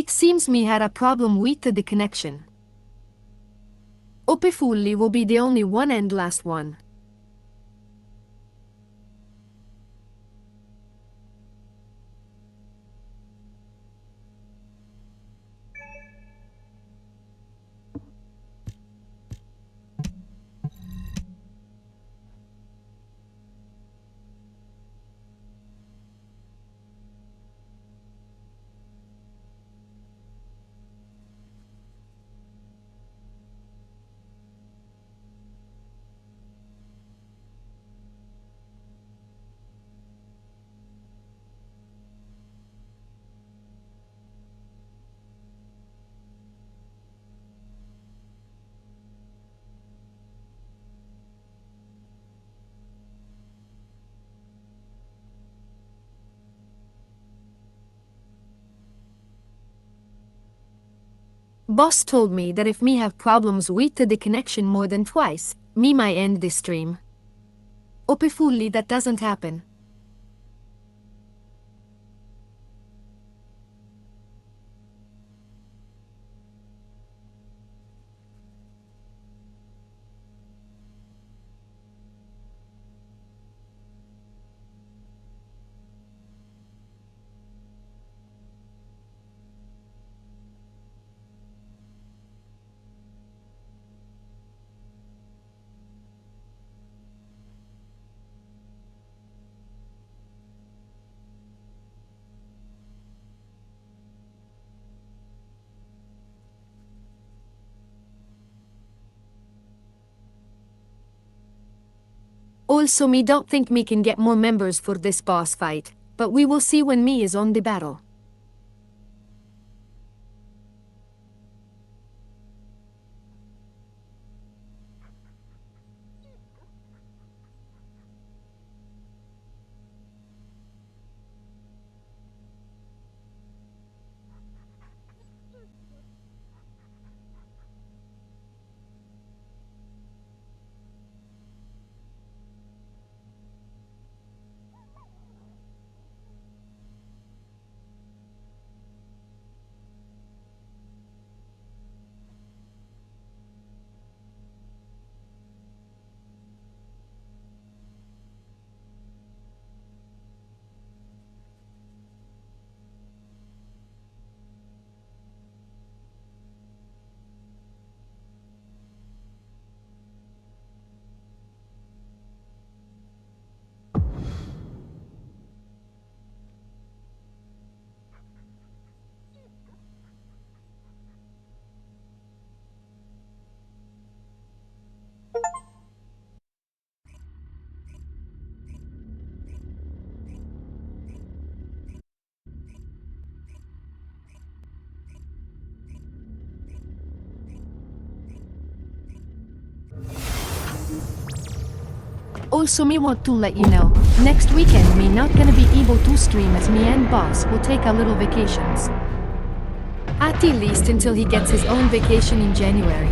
It seems me had a problem with the connection. Hopefully will be the only one and last one. Boss told me that if me have problems with the connection more than twice, me might end this stream. Hopefully that doesn't happen. Also me don't think me can get more members for this boss fight, but we will see when me is on the battle. Also me want to let you know, next weekend me not gonna be able to stream as me and boss will take a little vacations. At the least until he gets his own vacation in January.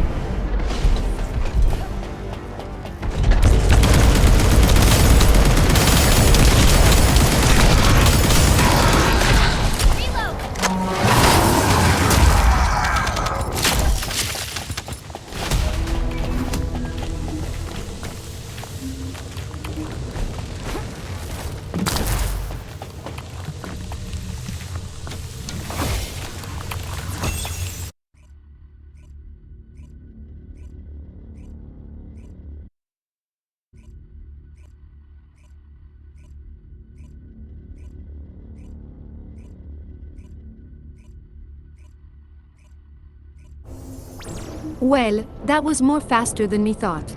Well, that was more faster than me thought.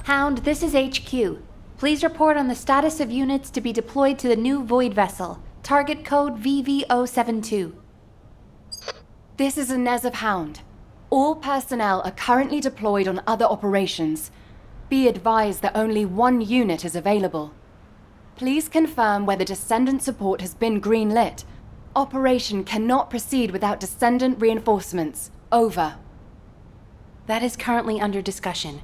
Hound, this is HQ. Please report on the status of units to be deployed to the new Void vessel. Target code VV072. This is Inez of Hound. All personnel are currently deployed on other operations. Be advised that only one unit is available. Please confirm whether Desendant support has been greenlit. Operation cannot proceed without Desendant reinforcements. Over. That is currently under discussion.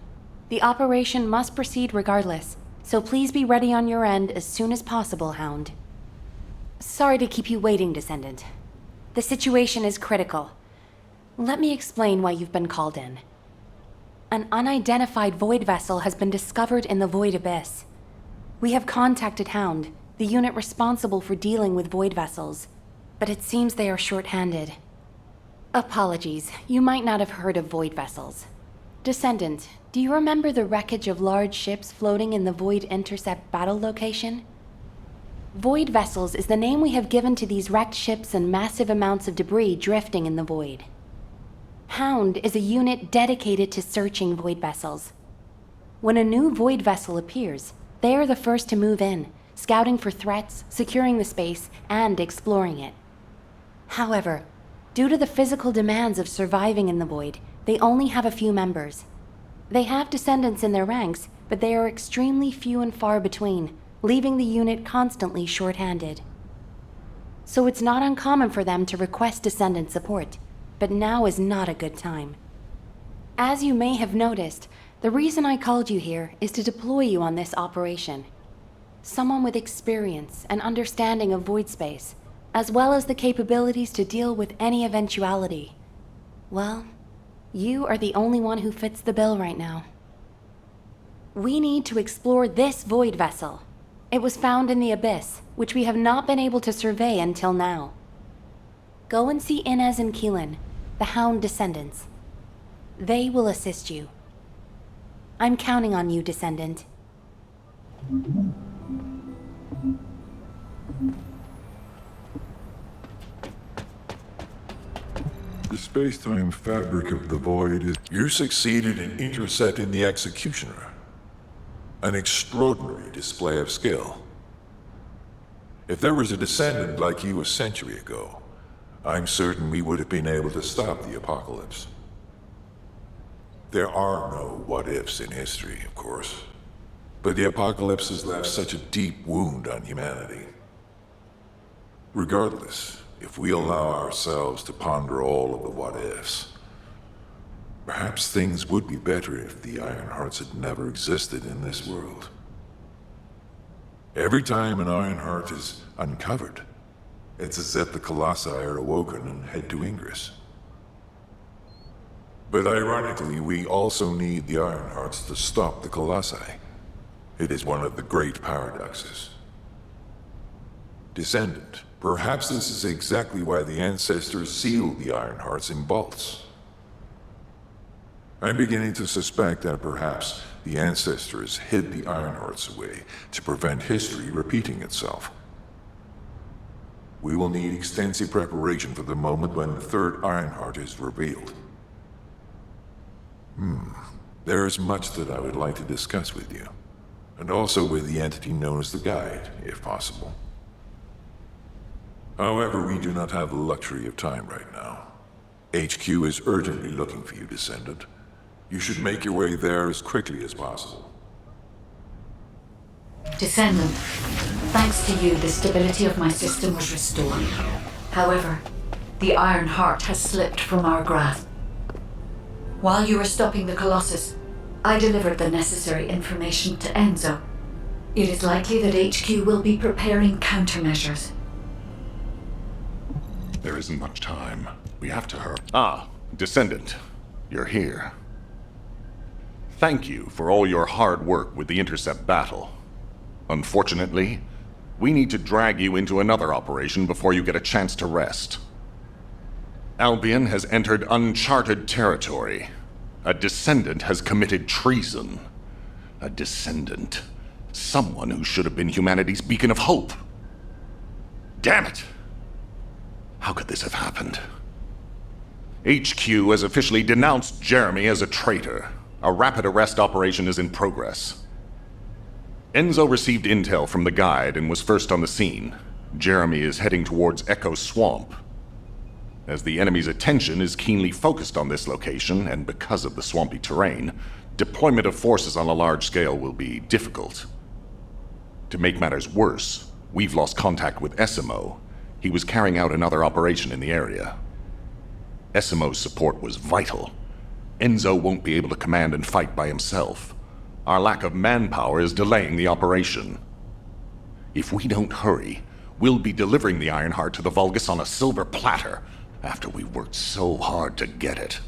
The operation must proceed regardless, so please be ready on your end as soon as possible, Hound. Sorry to keep you waiting, Desendant. The situation is critical. Let me explain why you've been called in. An unidentified void vessel has been discovered in the void abyss. We have contacted Hound, the unit responsible for dealing with void vessels, but it seems they are short-handed. Apologies, you might not have heard of void vessels. Desendant, do you remember the wreckage of large ships floating in the Void Intercept battle location? Void vessels is the name we have given to these wrecked ships and massive amounts of debris drifting in the void. Hound is a unit dedicated to searching void vessels. When a new void vessel appears, they are the first to move in, scouting for threats, securing the space, and exploring it. However, due to the physical demands of surviving in the void, they only have a few members. They have descendants in their ranks, but they are extremely few and far between, leaving the unit constantly short-handed. So it's not uncommon for them to request descendant support, but now is not a good time. As you may have noticed, the reason I called you here is to deploy you on this operation. Someone with experience and understanding of void space, as well as the capabilities to deal with any eventuality. Well, you are the only one who fits the bill right now. We need to explore this void vessel. It was found in the abyss, which we have not been able to survey until now. Go and see Inez and Keelan, the Hound descendants. They will assist you. I'm counting on you, Desendant. The space-time fabric of the void is... You succeeded in intercepting the Executioner. An extraordinary display of skill. If there was a descendant like you a century ago, I'm certain we would have been able to stop the apocalypse. There are no what-ifs in history, of course, but the apocalypse has left such a deep wound on humanity. Regardless, if we allow ourselves to ponder all of the what-ifs, perhaps things would be better if the Ironhearts had never existed in this world. Every time an Ironheart is uncovered, it's as if the Colossi are awoken and head to Ingress. But ironically, we also need the Ironhearts to stop the Colossi. It is one of the great paradoxes. Descendant, perhaps this is exactly why the ancestors sealed the Ironhearts in vaults. I'm beginning to suspect that perhaps the ancestors hid the Ironhearts away to prevent history repeating itself. We will need extensive preparation for the moment when the third Ironheart is revealed. There is much that I would like to discuss with you, and also with the entity known as the Guide, if possible. However, we do not have the luxury of time right now. HQ is urgently looking for you, Descendant. You should make your way there as quickly as possible. Descendant, thanks to you, the stability of my system was restored. However, the Iron Heart has slipped from our grasp. While you were stopping the Colossus, I delivered the necessary information to Enzo. It is likely that HQ will be preparing countermeasures. There isn't much time. We have to hurry. Ah, Descendant, you're here. Thank you for all your hard work with the Intercept battle. Unfortunately, we need to drag you into another operation before you get a chance to rest. Albion has entered uncharted territory. A Descendant has committed treason. A Descendant. Someone who should have been humanity's beacon of hope. Damn it! How could this have happened? HQ has officially denounced Jeremy as a traitor. A rapid arrest operation is in progress. Enzo received intel from the Guide and was first on the scene. Jeremy is heading towards Echo Swamp. As the enemy's attention is keenly focused on this location, and because of the swampy terrain, deployment of forces on a large scale will be difficult. To make matters worse, we've lost contact with Essimo. He was carrying out another operation in the area. Essimo's support was vital. Enzo won't be able to command and fight by himself. Our lack of manpower is delaying the operation. If we don't hurry, we'll be delivering the Ironheart to the Vulgus on a silver platter after we worked so hard to get it.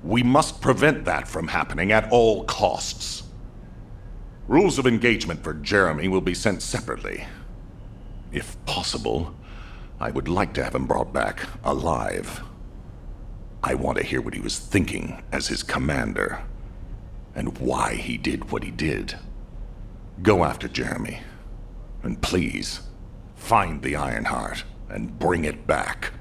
We must prevent that from happening at all costs. Rules of engagement for Jeremy will be sent separately. If possible, I would like to have him brought back alive. I want to hear what he was thinking as his commander, and why he did what he did. Go after Jeremy, and please, find the Ironheart and bring it back.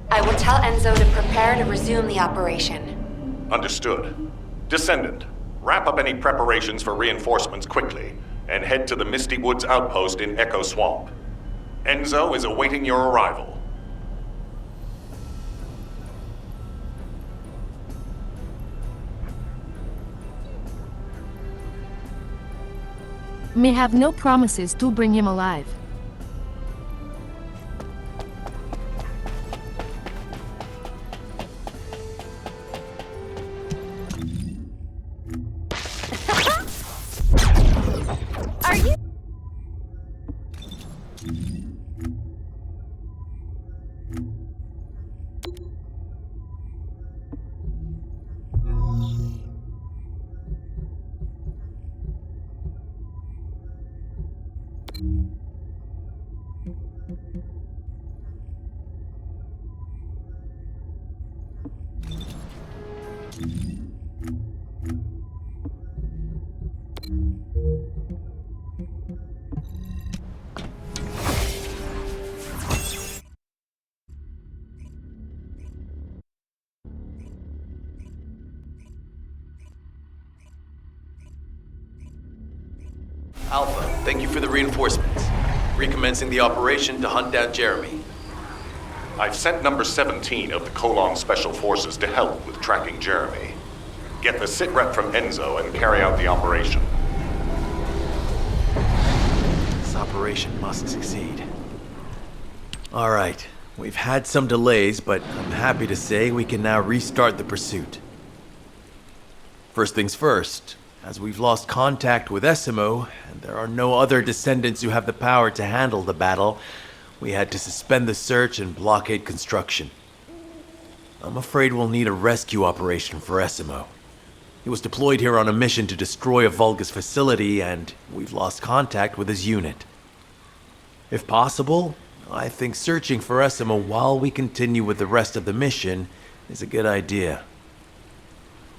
I will tell Enzo to prepare to resume the operation. Understood. Descendant, wrap up any preparations for reinforcements quickly, and head to the Misty Woods outpost in Echo Swamp. Enzo is awaiting your arrival. May have no promises to bring him alive. Are you? Alpha, thank you for the reinforcements. Recommencing the operation to hunt down Jeremy. I've sent number 17 of the Colon Special Forces to help with tracking Jeremy. Get the sitrep from Enzo and carry out the operation. This operation must succeed. Alright, we've had some delays, but I'm happy to say we can now restart the pursuit. First things first, as we've lost contact with Essimo, and there are no other descendants who have the power to handle the battle, we had to suspend the search and blockade construction. I'm afraid we'll need a rescue operation for Essimo. He was deployed here on a mission to destroy a Vulgus facility, and we've lost contact with his unit. If possible, I think searching for Essimo while we continue with the rest of the mission is a good idea.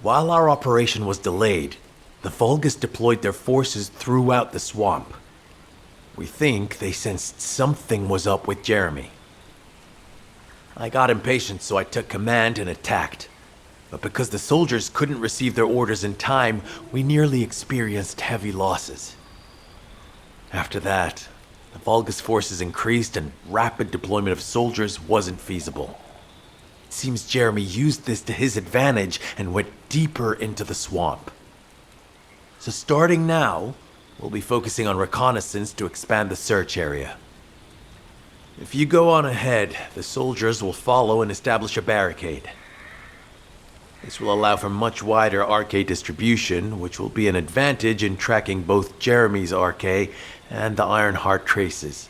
While our operation was delayed, the Vulgus deployed their forces throughout the swamp. We think they sensed something was up with Jeremy. I got impatient, so I took command and attacked. But because the soldiers couldn't receive their orders in time, we nearly experienced heavy losses. After that, the Vulgus forces increased and rapid deployment of soldiers wasn't feasible. It seems Jeremy used this to his advantage and went deeper into the swamp. So starting now, we'll be focusing on reconnaissance to expand the search area. If you go on ahead, the soldiers will follow and establish a barricade. This will allow for much wider RK distribution, which will be an advantage in tracking both Jeremy's RK and the Ironheart traces.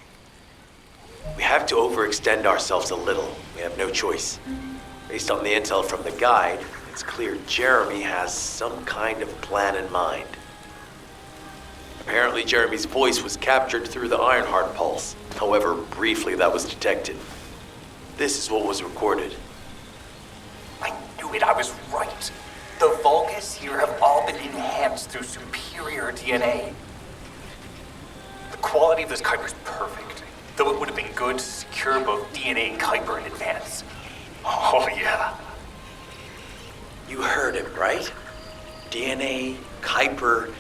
We have to overextend ourselves a little. We have no choice. Based on the intel from the guide, it's clear Jeremy has some kind of plan in mind. Apparently Jeremy's voice was captured through the Ironheart pulse. However, briefly that was detected. This is what was recorded. I knew it, I was right. The Vulgus here have all been enhanced through superior DNA. The quality of this Kuiper's perfect, though it would have been good to secure both DNA and Kuiper in advance. Oh yeah. You heard him, right? DNA, Kuiper.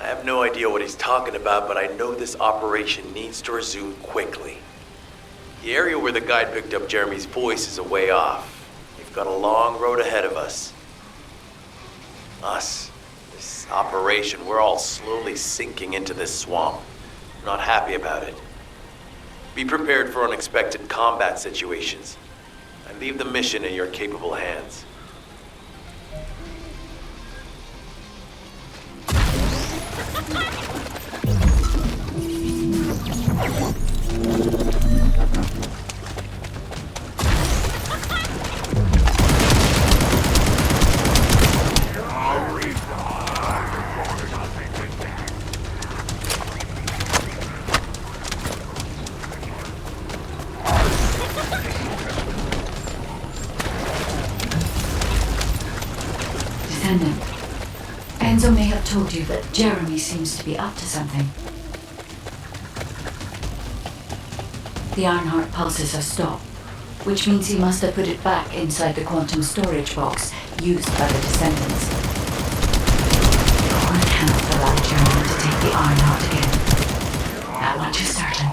I have no idea what he's talking about, but I know this operation needs to resume quickly. The area where the guide picked up Jeremy's voice is a way off. We've got a long road ahead of us. This operation, we're all slowly sinking into this swamp. I'm not happy about it. Be prepared for unexpected combat situations. I leave the mission in your capable hands. you that Jeremy seems to be up to something. The Ironheart pulses have stopped, which means he must have put it back inside the quantum storage box used by the Descendants. I cannot allow Jeremy to take the Ironheart again. That much is certain.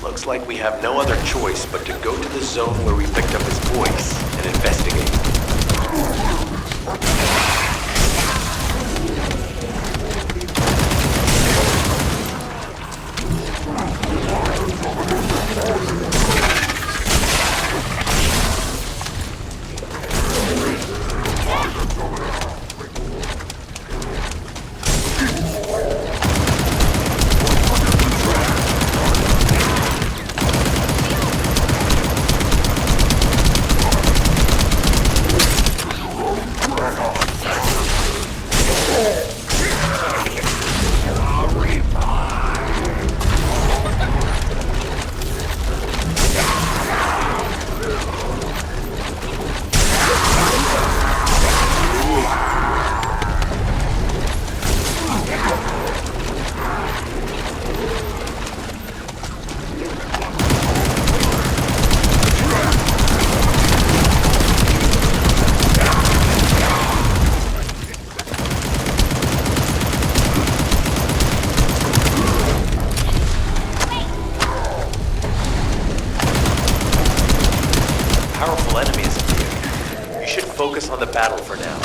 Looks like we have no other choice but to go to the zone where we picked up his voice and investigate. Powerful enemies here. You should focus on the battle for now.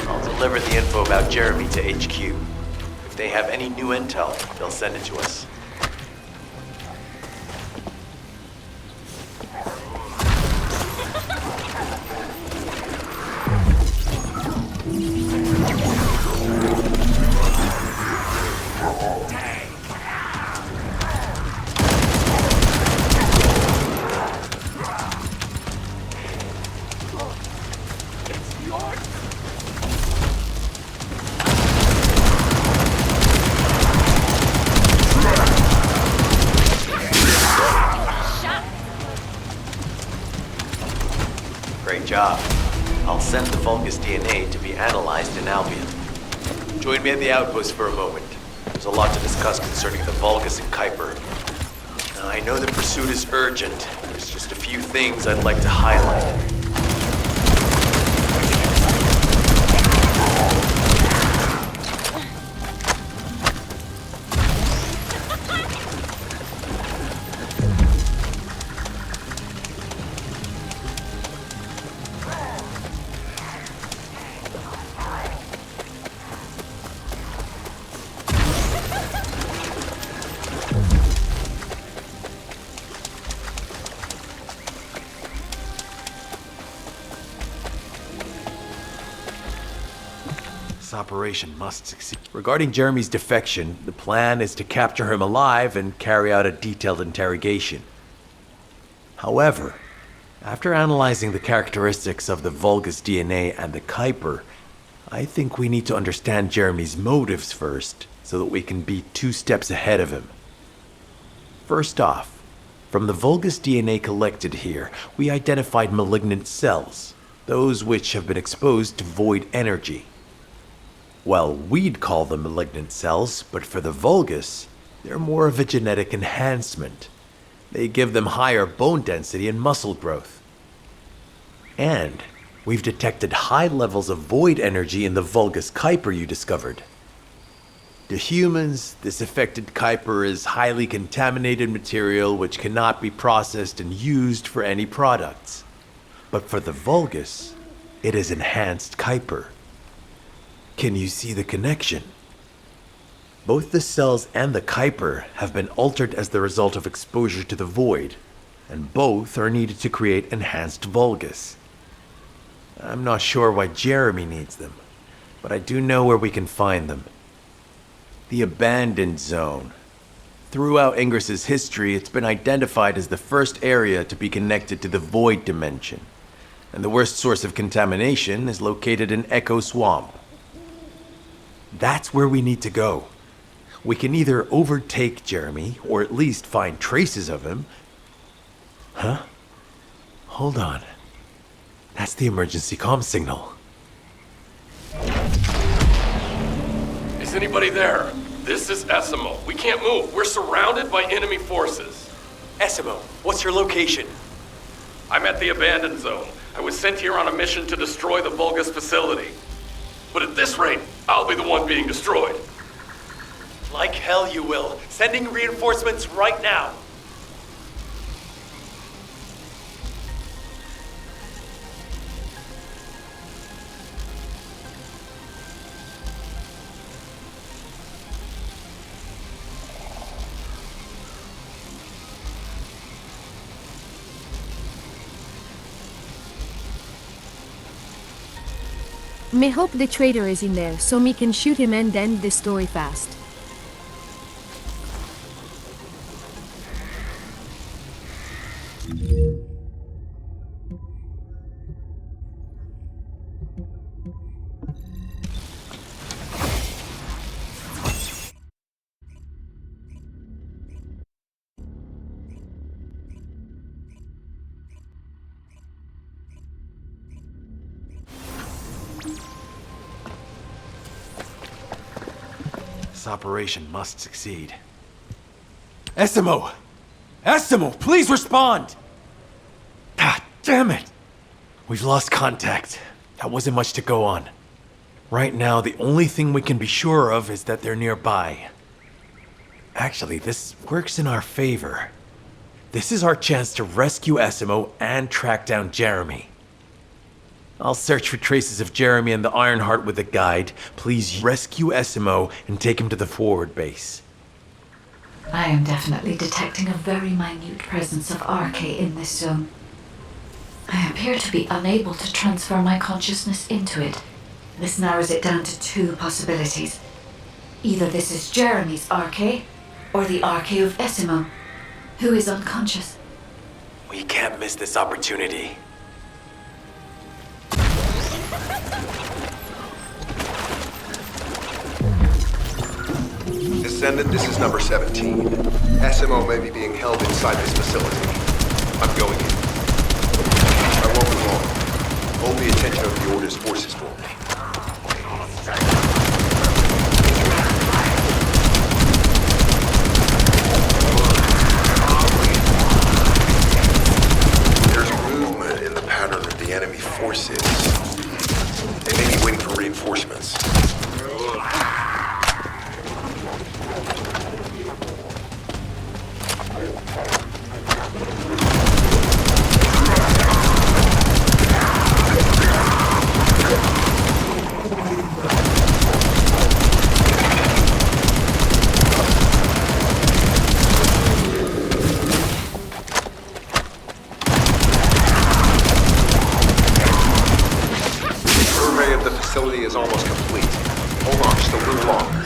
I'll deliver the info about Jeremy to HQ. If they have any new intel, they'll send it to us. Great job. I'll send the Vulgus DNA to be analyzed in Albion. Join me at the outpost for a moment. There's a lot to discuss concerning the Vulgus and Kuiper. Now, I know the pursuit is urgent. There's just a few things I'd like to highlight. This operation must succeed. Regarding Jeremy's defection, the plan is to capture him alive and carry out a detailed interrogation. However, after analyzing the characteristics of the Vulgus DNA and the Kuiper, I think we need to understand Jeremy's motives first, so that we can be 2 steps ahead of him. First off, from the Vulgus DNA collected here, we identified malignant cells, those which have been exposed to void energy. Well, we'd call them malignant cells, but for the Vulgus, they're more of a genetic enhancement. They give them higher bone density and muscle growth. And we've detected high levels of void energy in the Vulgus Kuiper you discovered. To humans, this affected Kuiper is highly contaminated material which cannot be processed and used for any products. But for the Vulgus, it is enhanced Kuiper. Can you see the connection? Both the cells and the Kuiper have been altered as the result of exposure to the void, and both are needed to create enhanced Vulgus. I'm not sure why Jeremy needs them, but I do know where we can find them. The Abandoned Zone. Throughout Ingris's history, it's been identified as the first area to be connected to the Void Dimension. and the worst source of contamination is located in Echo Swamp. That's where we need to go. We can either overtake Jeremy, or at least find traces of him. Huh? Hold on. That's the emergency comm signal. Is anybody there? This is Essimo. We can't move. We're surrounded by enemy forces. Essimo, what's your location? I'm at the abandoned zone. I was sent here on a mission to destroy the Vulgus facility. But at this rate, I'll be the one being destroyed. Like hell you will. Sending reinforcements right now. Me hope the traitor is in there so me can shoot him and end this story fast. This operation must succeed. Essimo! Essimo, please respond! Ah, damn it! We've lost contact. That wasn't much to go on. Right now, the only thing we can be sure of is that they're nearby. Actually, this works in our favor. This is our chance to rescue Essimo and track down Jeremy. I'll search for traces of Jeremy and the Ironheart with a guide. Please rescue Essimo and take him to the forward base. I am definitely detecting a very minute presence of RK in this zone. I appear to be unable to transfer my consciousness into it. This narrows it down to two possibilities. Either this is Jeremy's RK, or the RK of Essimo, who is unconscious. We can't miss this opportunity. Desendant, this is number 17. SMO may be being held inside this facility. I'm going in. I won't be long. Hold the attention of the Order's forces for me. There's movement in the pattern of the enemy forces. They may be waiting for reinforcements. Is almost complete. Hold on just a little longer.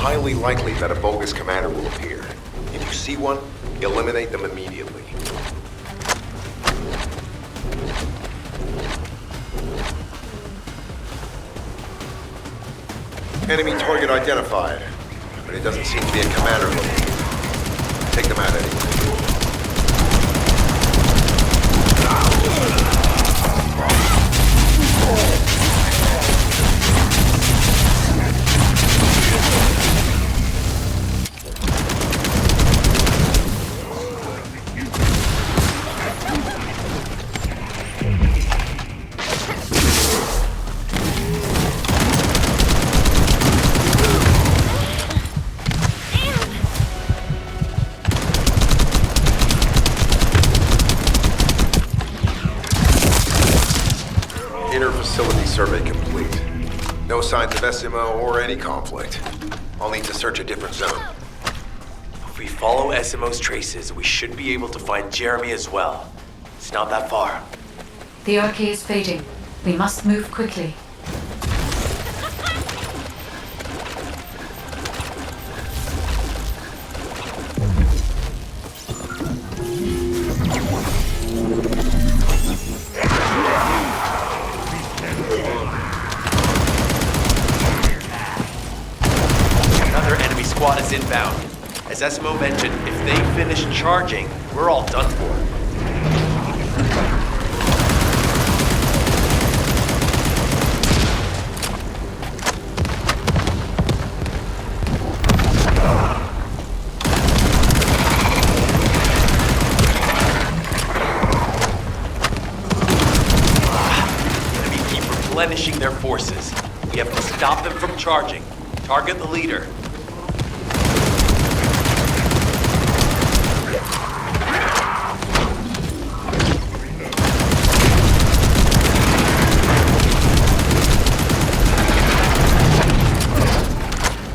highly likely that a Vulgus commander will appear. If you see one, eliminate them immediately. Enemy target identified, but it doesn't seem to be a commander looking. Take them out anyway. Inter-facility survey complete. No signs of SMO or any conflict. I'll need to search a different zone. If we follow SMO's traces, we should be able to find Jeremy as well. It's not that far. The RK is fading. We must move quickly. Another enemy squad is inbound. As SMO mentioned, if they finish charging, we're all done for. Enemy keep replenishing their forces. We have to stop them from charging. Target the leader.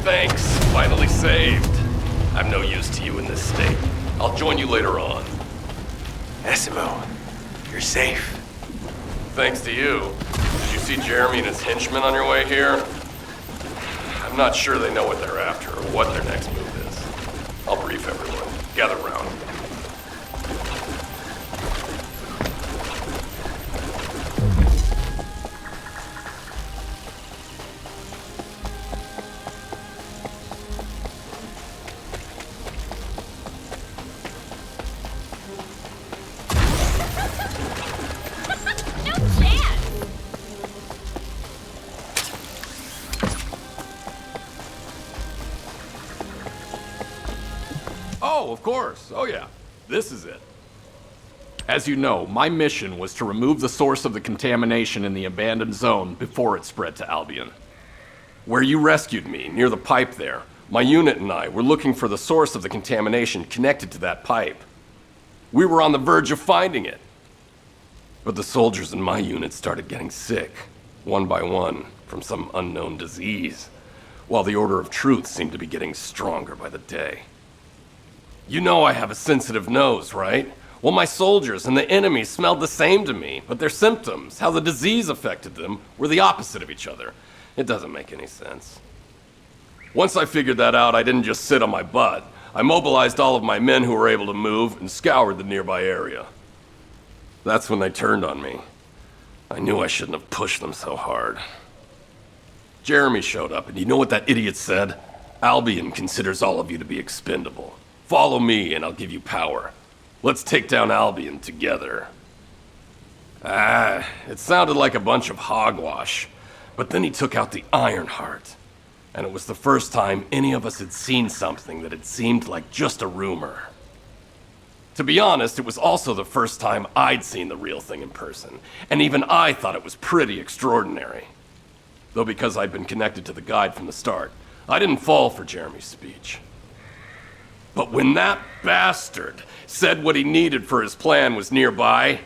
Thanks. Finally saved. I'm no use to you in this state. I'll join you later on. SMO, you're safe. Thanks to you. Did you see Jeremy and his henchmen on your way here? I'm not sure they know what they're after or what their next move is. I'll brief everyone. Gather round. Oh, of course. Oh, yeah. This is it. As you know, my mission was to remove the source of the contamination in the abandoned zone before it spread to Albion. Where you rescued me, near the pipe there, my unit and I were looking for the source of the contamination connected to that pipe. We were on the verge of finding it. But the soldiers in my unit started getting sick, one by one, from some unknown disease, while the Order of Truth seemed to be getting stronger by the day. You know I have a sensitive nose, right? Well, my soldiers and the enemy smelled the same to me, but their symptoms, how the disease affected them, were the opposite of each other. It doesn't make any sense. Once I figured that out, I didn't just sit on my butt. I mobilized all of my men who were able to move and scoured the nearby area. That's when they turned on me. I knew I shouldn't have pushed them so hard. Jeremy showed up, and you know what that idiot said? Albion considers all of you to be expendable. Follow me, and I'll give you power. Let's take down Albion together. It sounded like a bunch of hogwash. But then he took out the Ironheart. And it was the first time any of us had seen something that had seemed like just a rumor. To be honest, it was also the first time I'd seen the real thing in person. And even I thought it was pretty extraordinary. Though because I'd been connected to the guide from the start, I didn't fall for Jeremy's speech. But when that bastard said what he needed for his plan was nearby,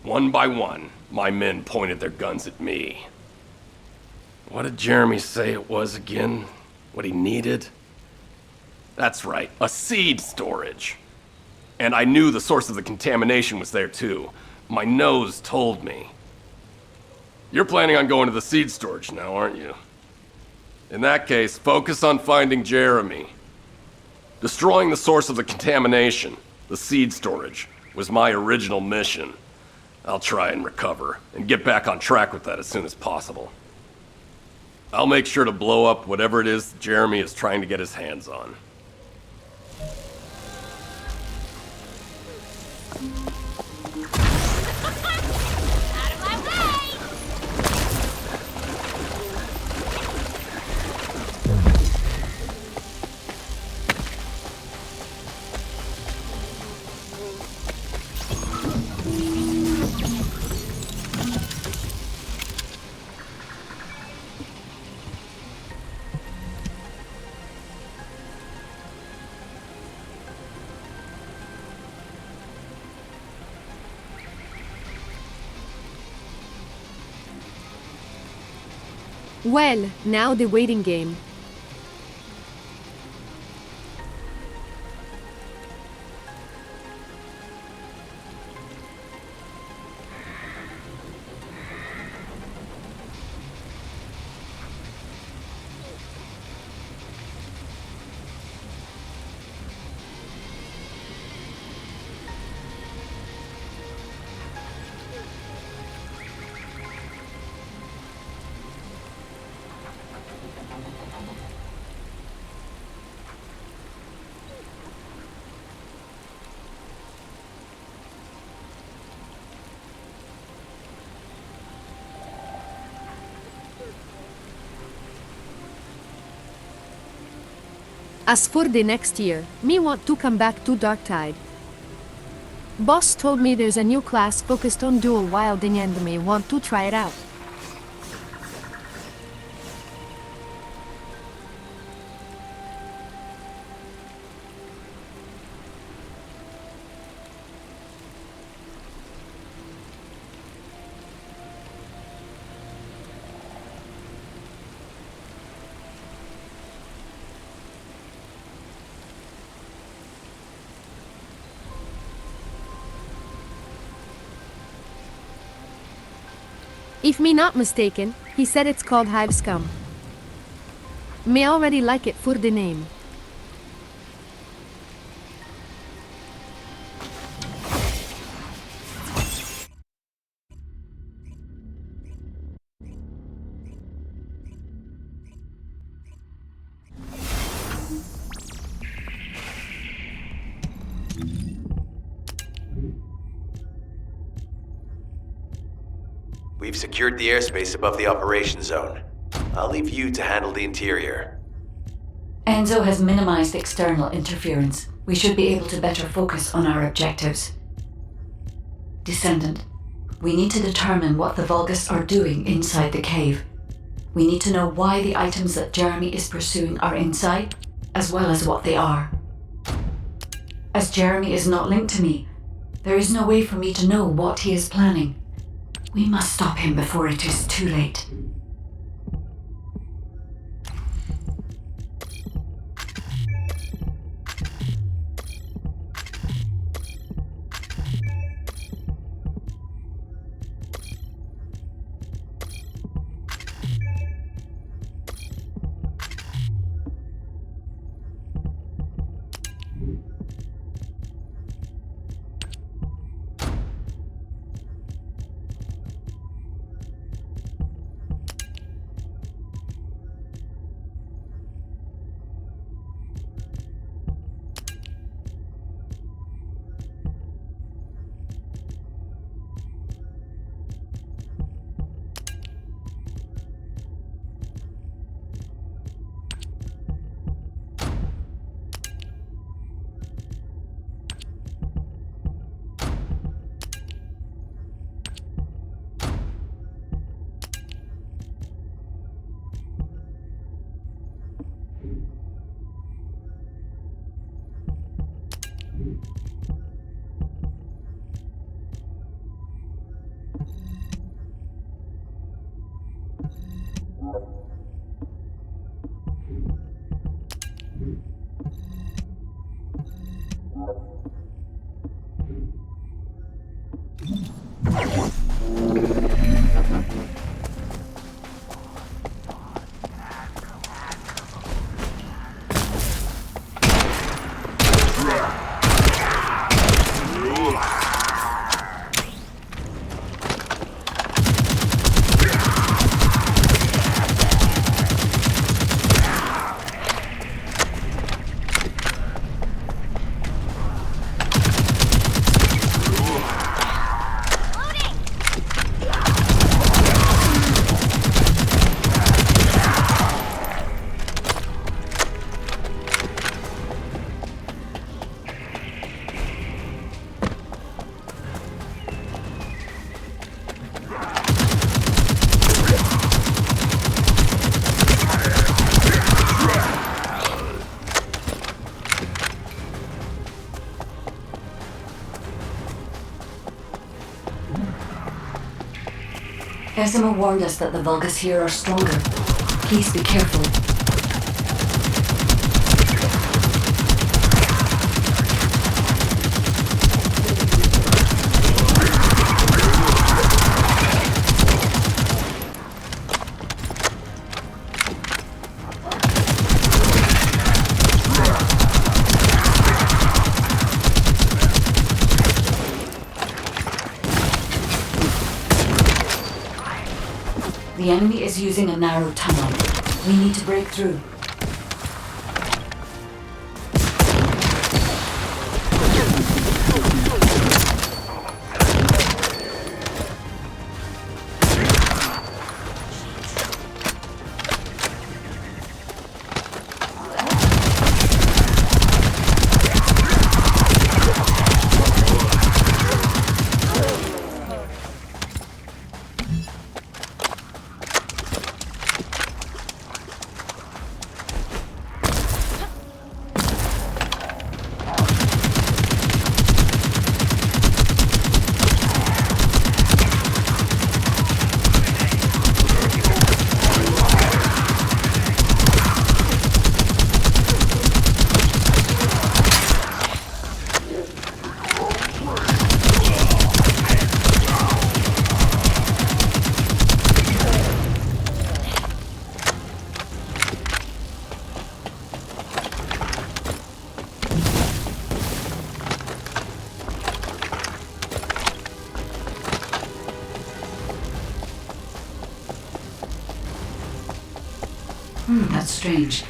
one by one, my men pointed their guns at me. What did Jeremy say it was again? What he needed? That's right, a seed storage. And I knew the source of the contamination was there too. My nose told me. You're planning on going to the seed storage now, aren't you? In that case, focus on finding Jeremy. Destroying the source of the contamination, the seed storage, was my original mission. I'll try and recover, and get back on track with that as soon as possible. I'll make sure to blow up whatever it is Jeremy is trying to get his hands on. Well, now the waiting game. As for the next year, me want to come back to Darktide. Boss told me there's a new class focused on dual wielding and me want to try it out. If me not mistaken, he said it's called Hive Scum. Me already like it for the name. We've secured the airspace above the operation zone. I'll leave you to handle the interior. Enzo has minimized external interference. We should be able to better focus on our objectives. Desendant, we need to determine what the Vulgus are doing inside the cave. We need to know why the items that Jeremy is pursuing are inside, as well as what they are. As Jeremy is not linked to me, there is no way for me to know what he is planning. We must stop him before it is too late. SMO warned us that the Vulgus here are stronger. Please be careful. The enemy is using a narrow tunnel. We need to break through. That's strange.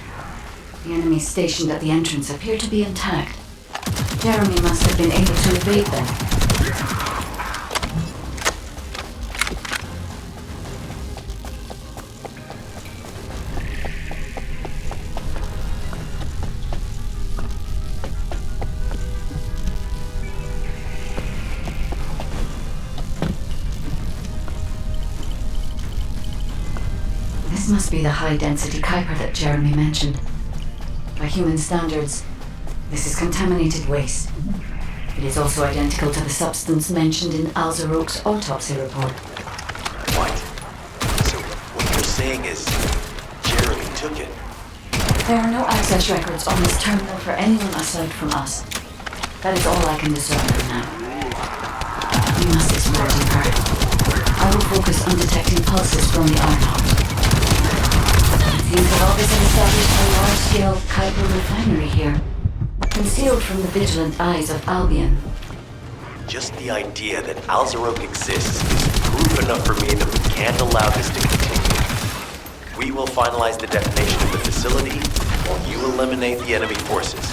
The enemies stationed at the entrance appear to be intact. Jeremy must have been able to evade them. This must be the high-density Kuiper that Jeremy mentioned. By human standards, this is contaminated waste. It is also identical to the substance mentioned in Alzarok's autopsy report. What? So what you're saying is Jeremy took it? There are no access records on this terminal for anyone aside from us. That is all I can discern for now. We must explore deeper. I will focus on detecting pulses from the Ironheart. It seems that all this has established a large-scale Kuiper refinery here, concealed from the vigilant eyes of Albion. Just the idea that Alzarok exists is proof enough for me that we can't allow this to continue. We will finalize the detonation of the facility, while you eliminate the enemy forces.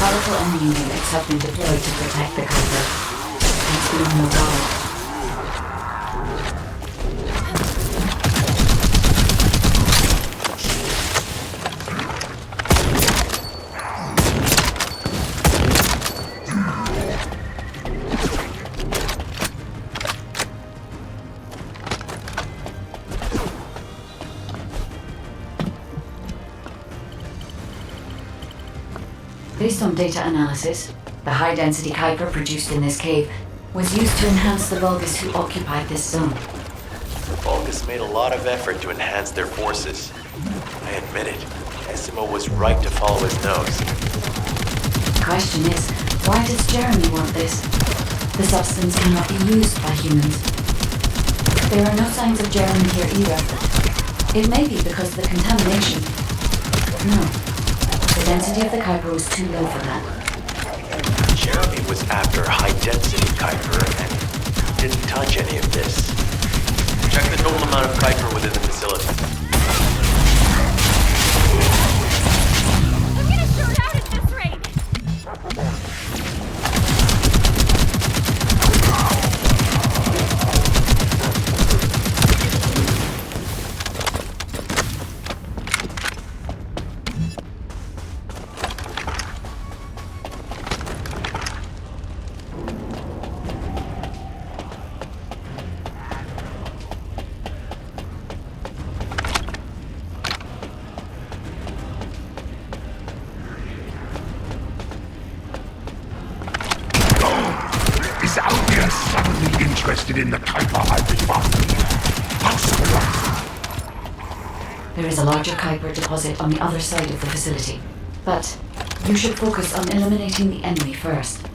Powerful enemy units have been deployed to protect the Kuiper. Thanks be no God. Based on data analysis, the high-density Kuiper produced in this cave was used to enhance the Vulgus who occupied this zone. The Vulgus made a lot of effort to enhance their forces. I admit it, Essimo was right to follow his nose. The question is, why does Jeremy want this? The substance cannot be used by humans. There are no signs of Jeremy here either. It may be because the contamination... No. The density of the Kuiper was too low for that. Jeremy was after high-density Kuiper and didn't touch any of this. Check the total amount of Kuiper within the facility. I'm gonna short out at this rate! Is Albion suddenly interested in the Kuiper I've been after? How surprising! There is a larger Kuiper deposit on the other side of the facility. But you should focus on eliminating the enemy first.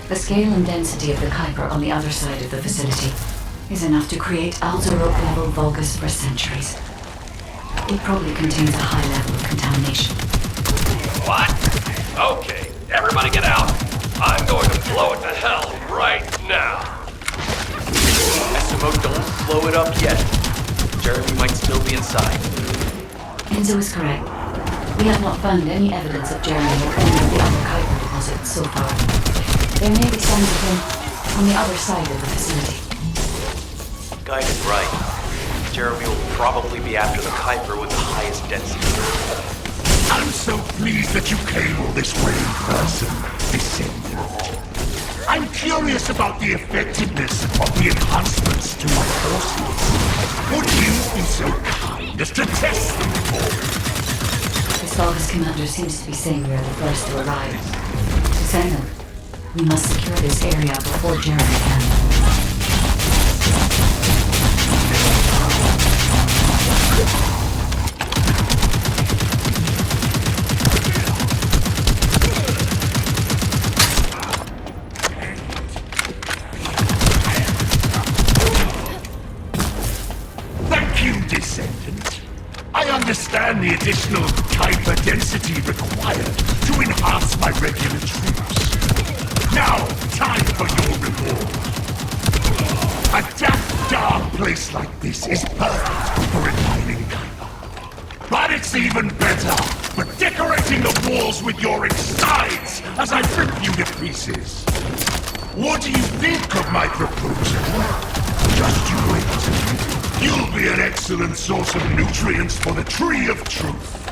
The scale and density of the Kuiper on the other side of the facility is enough to create Alzarok-level Vulgus for centuries. It probably contains a high level of contamination. What? Okay, everybody get out. I'm going to blow it to hell right now. SMO, don't blow it up yet. Jeremy might still be inside. Enzo is correct. We have not found any evidence of Jeremy or any of the other Kuiper deposits so far. There may be signs of him on the other side of the facility. Guy is right. Jeremy will probably be after the Kuiper with the highest density. I'm so pleased that you came all this way in person, Desendant. I'm curious about the effectiveness of the enhancements to my forces. Would you be so kind as to test them for me? The Vulgus commander seems to be saying we are the first to arrive. Desendant, we must secure this area before Jeremy can. Thank you, Desendant. I understand the additional Kuiper density required to enhance my regular troops. Now, time for your reward. A damp, dark place like this is perfect for refining Kuiper. But it's even better for decorating the walls with your insides as I rip you to pieces. What do you think of my proposal? Just you wait. You'll be an excellent source of nutrients for the Tree of Truth.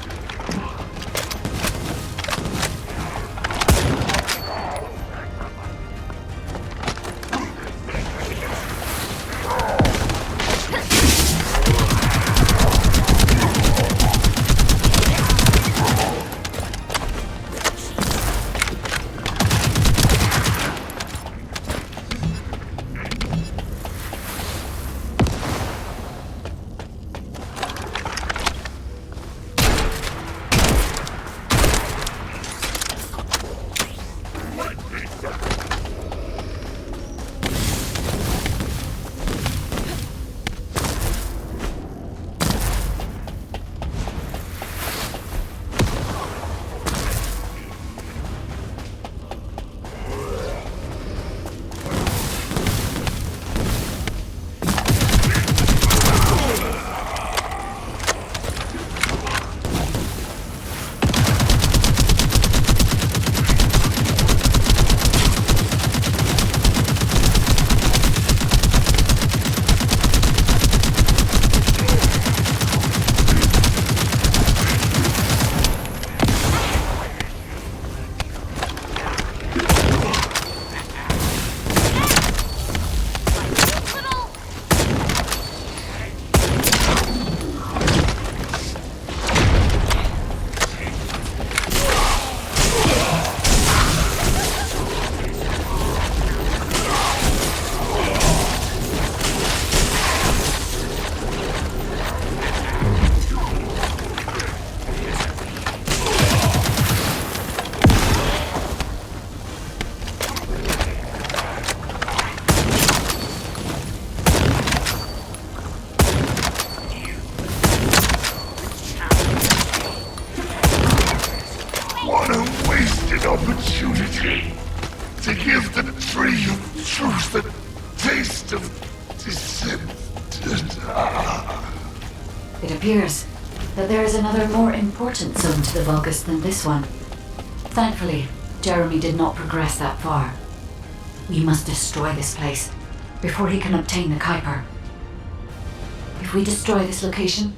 opportunity to give the tree of truth a taste of Desendant. It appears that there is another more important zone to the Vulgus than this one. Thankfully, Jeremy did not progress that far. We must destroy this place before he can obtain the Kuiper. If we destroy this location,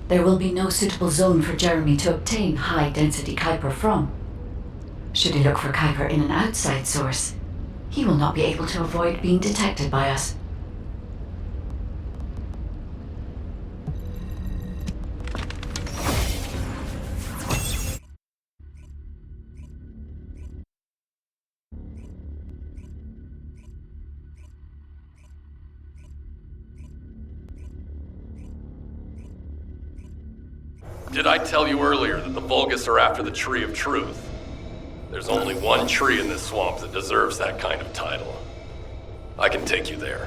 there will be no suitable zone for Jeremy to obtain high-density Kuiper from. Should he look for Kuiper in an outside source, he will not be able to avoid being detected by us. Did I tell you earlier that the Vulgus are after the Tree of Truth? There's only one tree in this swamp that deserves that kind of title. I can take you there.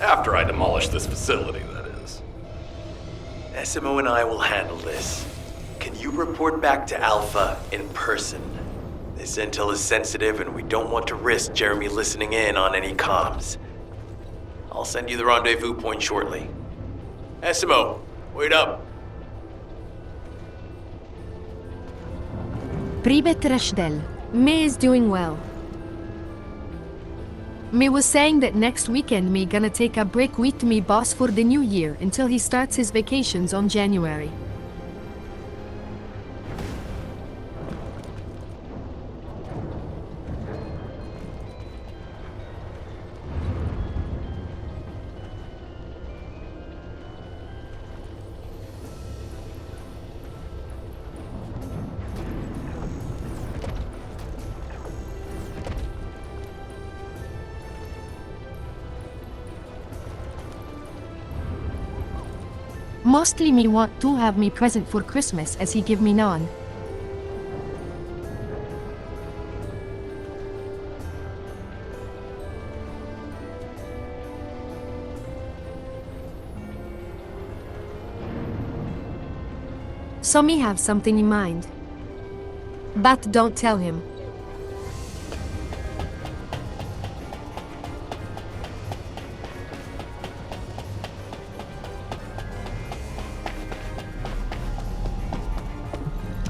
After I demolish this facility, that is. SMO and I will handle this. Can you report back to Alpha in person? This intel is sensitive and we don't want to risk Jeremy listening in on any comms. I'll send you the rendezvous point shortly. SMO, wait up. Privet Rashdel. May is doing well. May was saying that next weekend me gonna take a break with me boss for the new year until he starts his vacations on January. Mostly me want to have me present for Christmas as he give me none. So me have something in mind. But don't tell him.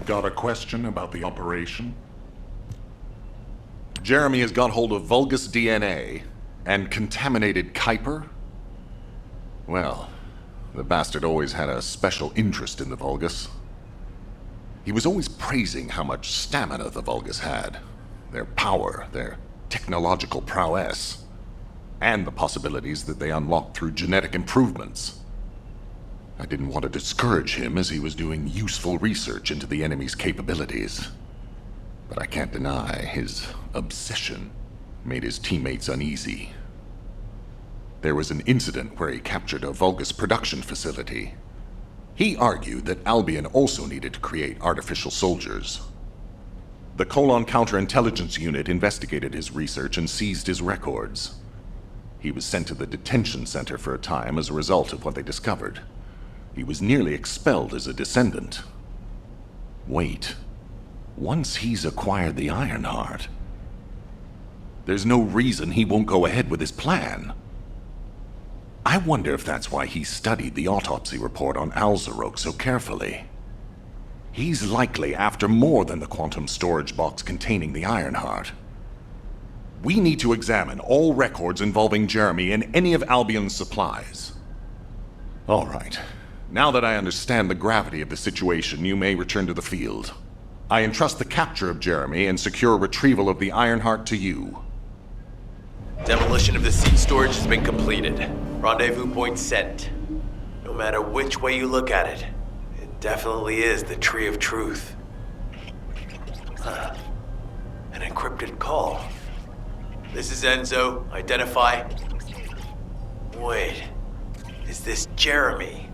Got a question about the operation? Jeremy has got hold of Vulgus DNA and contaminated Kuiper? Well, the bastard always had a special interest in the Vulgus. He was always praising how much stamina the Vulgus had, their power, their technological prowess, and the possibilities that they unlocked through genetic improvements. I didn't want to discourage him as he was doing useful research into the enemy's capabilities. But I can't deny his obsession made his teammates uneasy. There was an incident where he captured a Vulgus production facility. He argued that Albion also needed to create artificial soldiers. The Colon Counterintelligence Unit investigated his research and seized his records. He was sent to the detention center for a time as a result of what they discovered. He was nearly expelled as a Desendant. Wait. Once he's acquired the Ironheart, there's no reason he won't go ahead with his plan. I wonder if that's why he studied the autopsy report on Alzarok so carefully. He's likely after more than the quantum storage box containing the Ironheart. We need to examine all records involving Jeremy and any of Albion's supplies. All right. Now that I understand the gravity of the situation, you may return to the field. I entrust the capture of Jeremy and secure retrieval of the Ironheart to you. Demolition of the seed storage has been completed. Rendezvous point set. No matter which way you look at it, it definitely is the Tree of Truth. An encrypted call. This is Enzo. Identify. Wait. Is this Jeremy?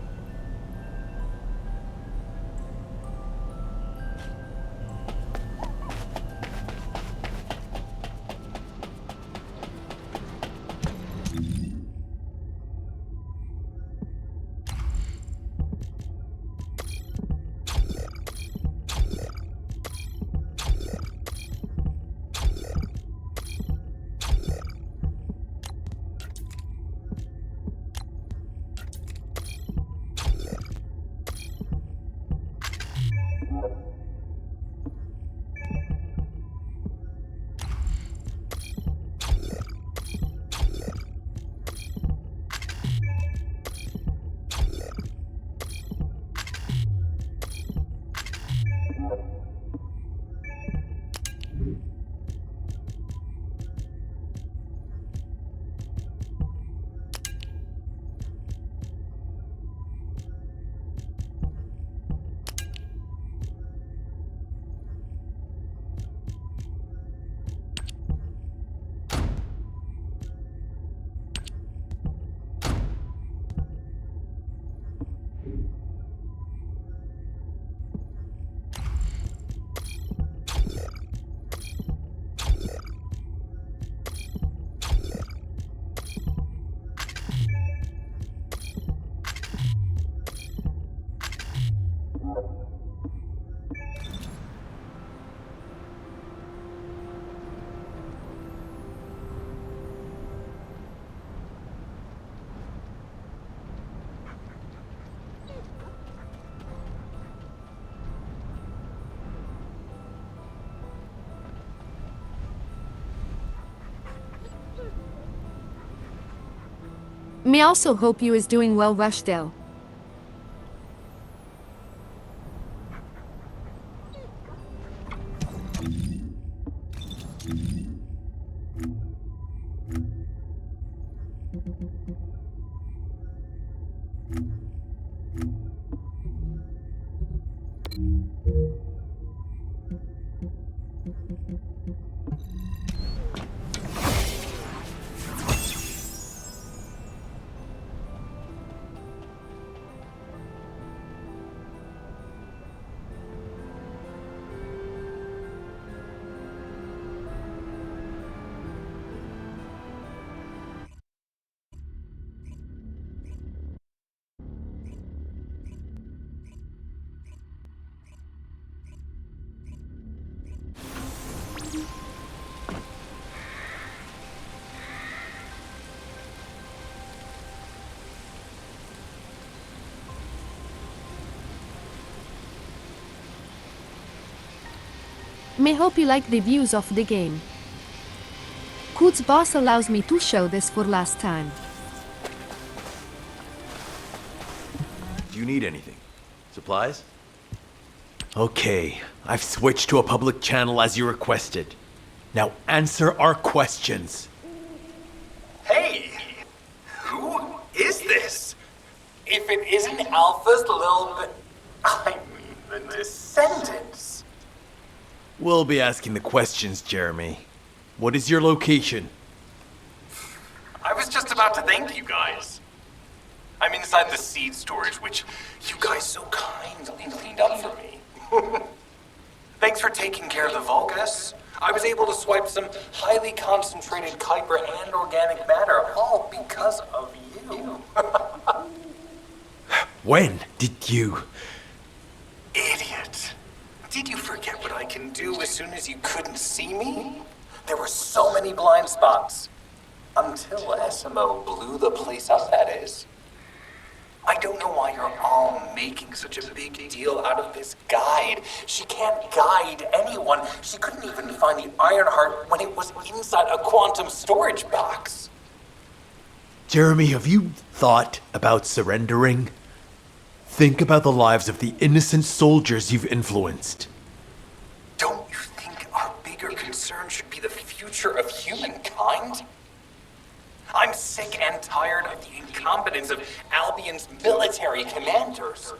Me also hope you is doing well, Rushdell. May hope you like the views of the game. Code's boss allows me to show this for last time. Do you need anything? Supplies? Okay, I've switched to a public channel as you requested. Now answer our questions. Hey! Who is this? If it isn't Alpha's little bit... I mean, the Descendants. We'll be asking the questions, Jeremy. What is your location? I was just about to thank you guys. I'm inside the seed storage, which you guys so kindly cleaned up for me. Thanks for taking care of the Vulgus. I was able to swipe some highly concentrated Kuiper and organic matter, all because of you. When did you... Idiot. Did you forget what I can do as soon as you couldn't see me? There were so many blind spots. Until SMO blew the place up, that is. I don't know why you're all making such a big deal out of this guide. She can't guide anyone. She couldn't even find the Ironheart when it was inside a quantum storage box. Jeremy, have you thought about surrendering? Think about the lives of the innocent soldiers you've influenced. Don't you think our bigger concern should be the future of humankind? I'm sick and tired of the incompetence of Albion's military commanders.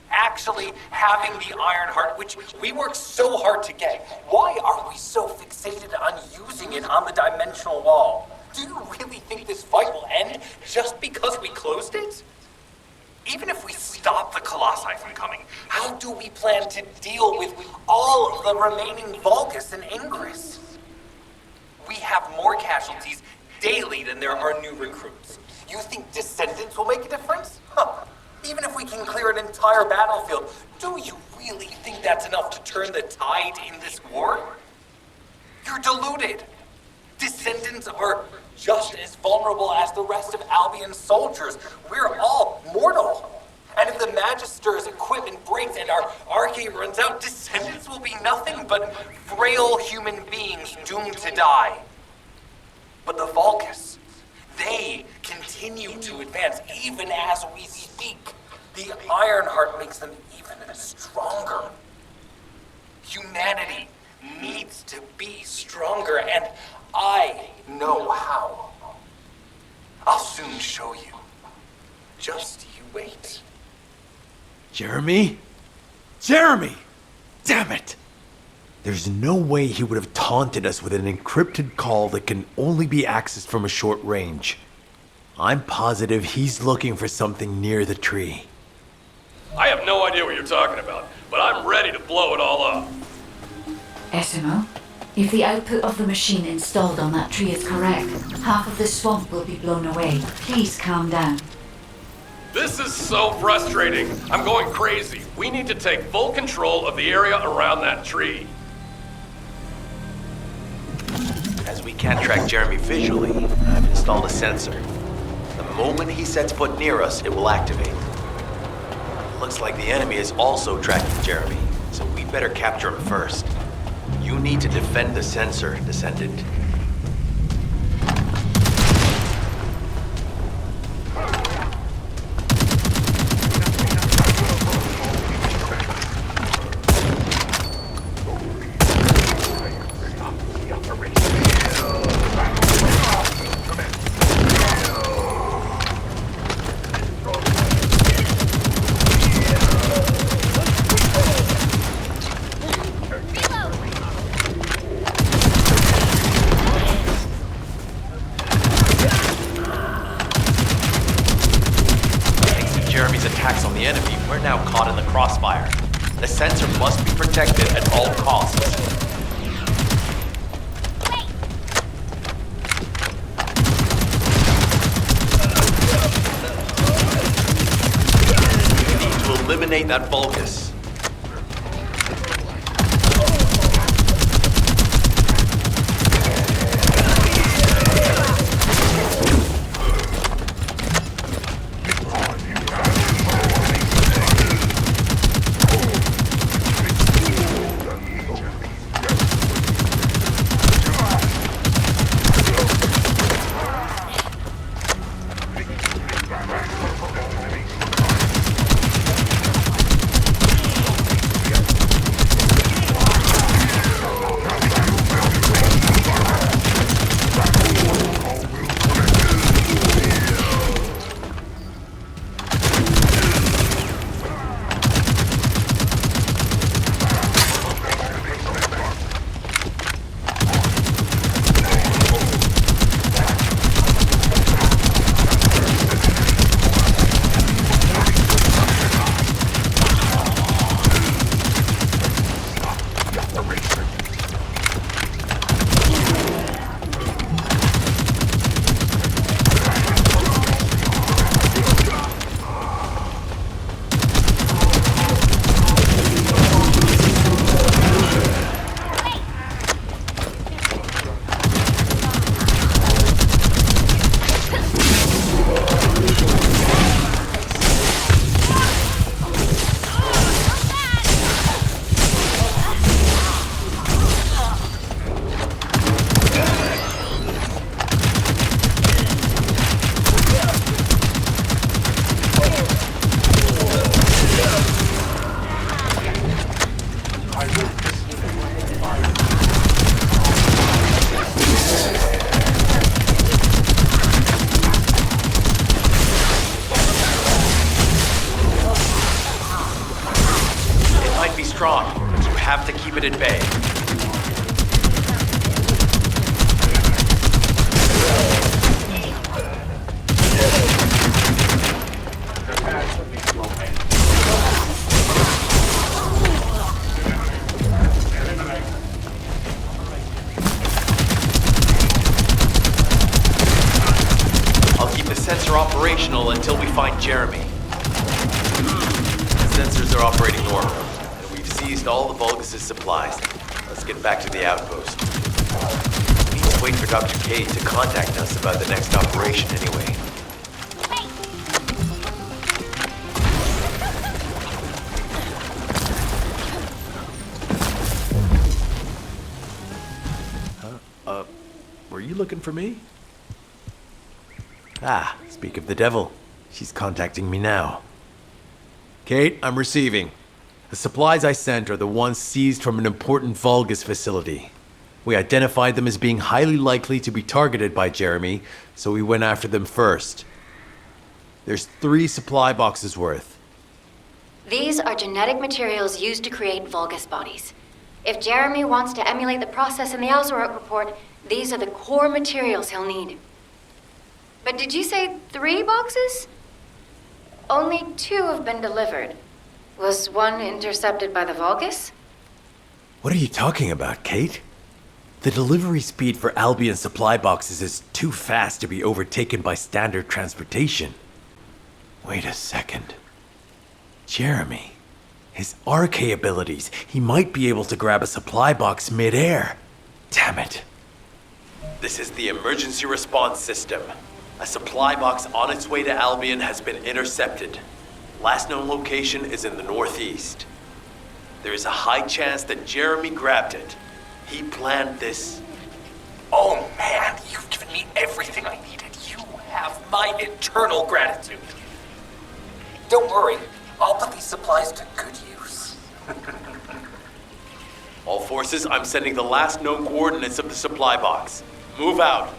Actually having the Ironheart, which we worked so hard to get, why are we so fixated on using it on the dimensional wall? Do you really think this fight will end just because we closed it? Even if we stop the Colossi from coming, how do we plan to deal with all of the remaining Vulgus and Ingress? We have more casualties daily than there are new recruits. You think Descendants will make a difference? Huh. Even if we can clear an entire battlefield, do you really think that's enough to turn the tide in this war? You're deluded. Descendants are just as vulnerable as the rest of Albion's soldiers. We're all mortal. And if the Magister's equipment breaks and our arcade runs out, Descendants will be nothing but frail human beings doomed to die. But the Vulgus, they continue to advance even as we speak. The Ironheart makes them even stronger. Humanity needs to be stronger, and I know how. I'll soon show you. Just you wait. Jeremy? Jeremy! Damn it! There's no way he would have taunted us with an encrypted call that can only be accessed from a short range. I'm positive he's looking for something near the tree. I have no idea what you're talking about, but I'm ready to blow it all up. SMO, if the output of the machine installed on that tree is correct, half of the swamp will be blown away. Please calm down. This is so frustrating. I'm going crazy. We need to take full control of the area around that tree. As we can't track Jeremy visually, I've installed a sensor. The moment he sets foot near us, it will activate. Looks like the enemy is also tracking Jeremy, so we better capture him first. You need to defend the sensor, Descendant. the enemy, we're now caught in the crossfire. The sensor must be protected at all costs. We need to eliminate that Vulgus. Strong, but you have to keep it at bay. I'll keep the sensor operational until we find Jeremy. The sensors are operating normal. Seized all the Vulgus' supplies. Let's get back to the outpost. We need to wait for Dr. K to contact us about the next operation anyway. Were you looking for me? Ah, speak of the devil. She's contacting me now. Kate, I'm receiving. The supplies I sent are the ones seized from an important Vulgus facility. We identified them as being highly likely to be targeted by Jeremy, so we went after them first. There's 3 supply boxes worth. These are genetic materials used to create Vulgus bodies. If Jeremy wants to emulate the process in the Alzarok report, these are the core materials he'll need. But did you say 3 boxes? Only 2 have been delivered. Was one intercepted by the Vulgus? What are you talking about, Kate? The delivery speed for Albion supply boxes is too fast to be overtaken by standard transportation. Wait a second. Jeremy. His RK abilities. He might be able to grab a supply box mid-air. Damn it. This is the emergency response system. A supply box on its way to Albion has been intercepted. Last known location is in the northeast. There is a high chance that Jeremy grabbed it. He planned this. Oh man, you've given me everything I needed. You have my eternal gratitude. Don't worry, I'll put these supplies to good use. All forces, I'm sending the last known coordinates of the supply box. Move out.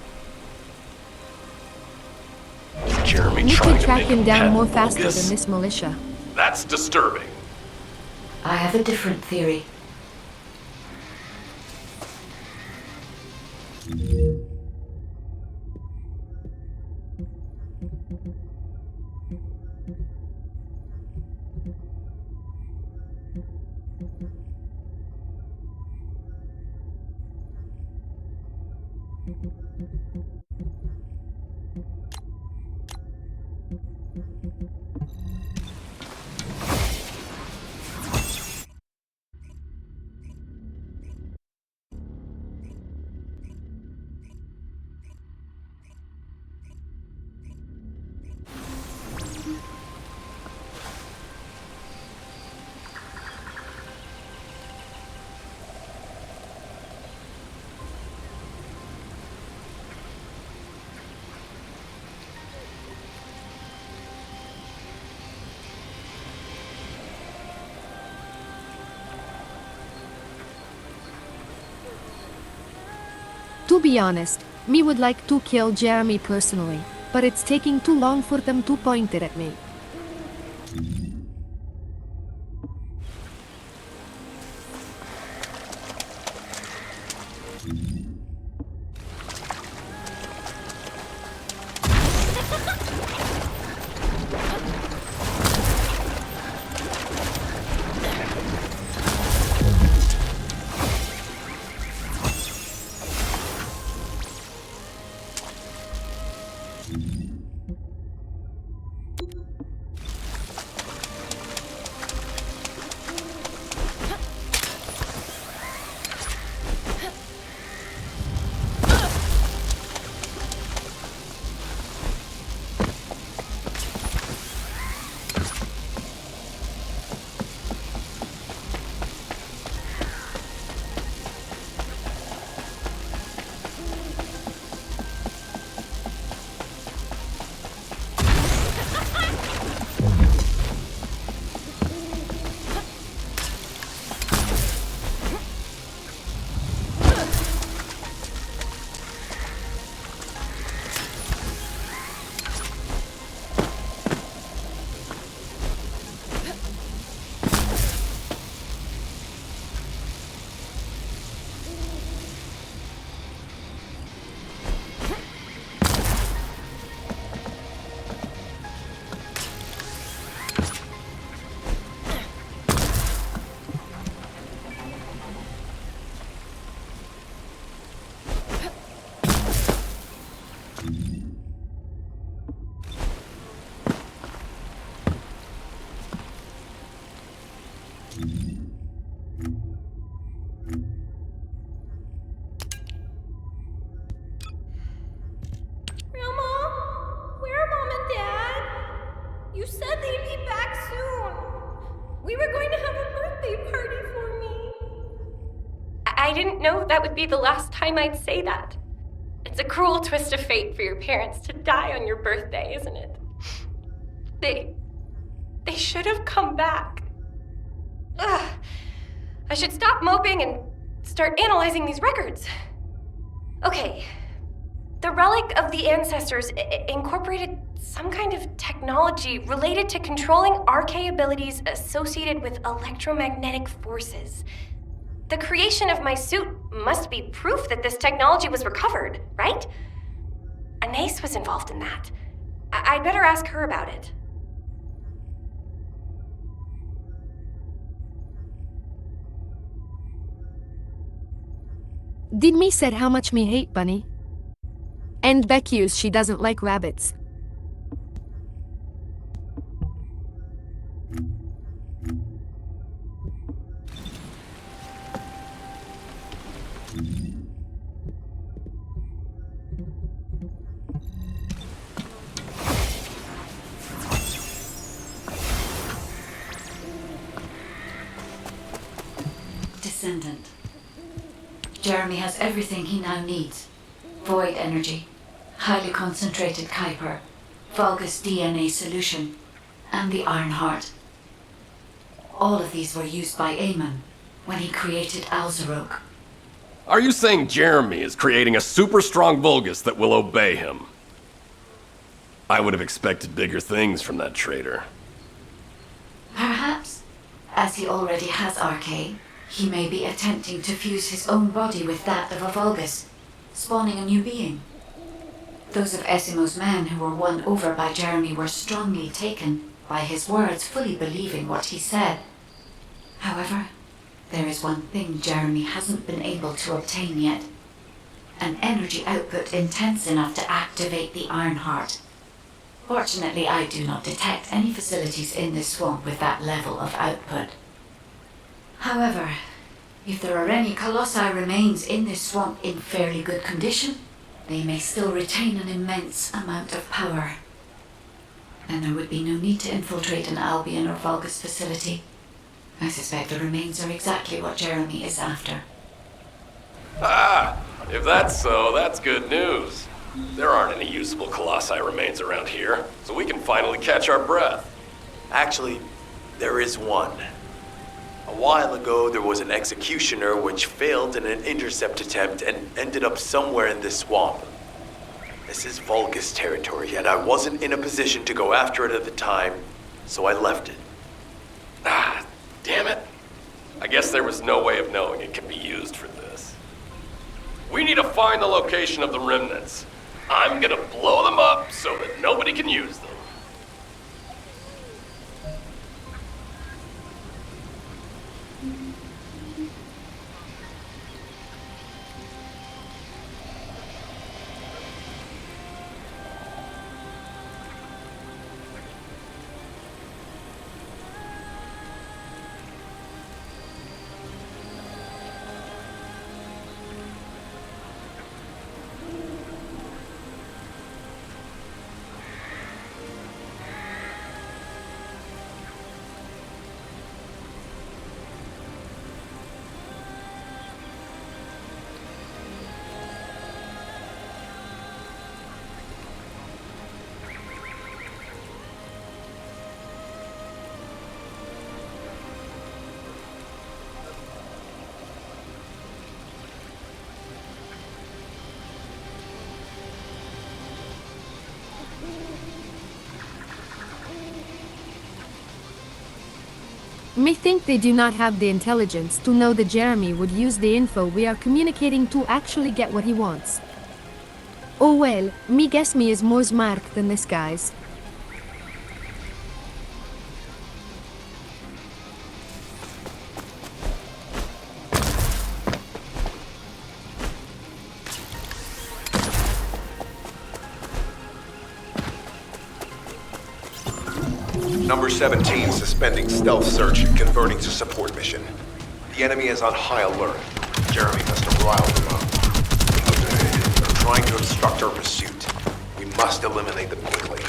Jeremy We trying could to track make him a down pet more faster Vulgus? than this militia. That's disturbing. I have a different theory. To be honest, me would like to kill Jeremy personally, but it's taking too long for them to point it at me. You said they'd be back soon. We were going to have a birthday party for me. I didn't know that would be the last time I'd say that. It's a cruel twist of fate for your parents to die on your birthday, isn't it? They should have come back. Ugh. I should stop moping and start analyzing these records. Okay. The relic of the ancestors incorporated some kind of technology related to controlling RK abilities associated with electromagnetic forces. The creation of my suit must be proof that this technology was recovered, right? Anais was involved in that. I'd better ask her about it. Did me said how much me hate Bunny? And Becky's she doesn't like rabbits. Desendant. Jeremy has everything he now needs. Void energy, highly concentrated Kuiper, Vulgus DNA solution, and the Iron Heart. All of these were used by Amon when he created Alzarok. Are you saying Jeremy is creating a super strong Vulgus that will obey him? I would have expected bigger things from that traitor. Perhaps, as he already has RK, he may be attempting to fuse his own body with that of a Vulgus, spawning a new being. Those of Esimo's men who were won over by Jeremy were strongly taken by his words, fully believing what he said. However, there is one thing Jeremy hasn't been able to obtain yet. an energy output intense enough to activate the Iron Heart. Fortunately, I do not detect any facilities in this swamp with that level of output. However, if there are any Colossi remains in this swamp in fairly good condition, they may still retain an immense amount of power. And there would be no need to infiltrate an Albion or Vulgus facility. I suspect the remains are exactly what Jeremy is after. Ah! If that's so, that's good news. There aren't any usable Colossi remains around here, so we can finally catch our breath. Actually, there is one. A while ago, there was an executioner which failed in an intercept attempt and ended up somewhere in this swamp. This is Vulgus territory, and I wasn't in a position to go after it at the time, so I left it. Ah, damn it. I guess there was no way of knowing it could be used for this. We need to find the location of the remnants. I'm gonna blow them up so that nobody can use them. Me think they do not have the intelligence to know that Jeremy would use the info we are communicating to actually get what he wants. Oh well, me guess me is more smart than this guy's. Number 17 suspending stealth search and converting to support mission. The enemy is on high alert. Jeremy must have riled them up. They're trying to obstruct our pursuit. We must eliminate them quickly.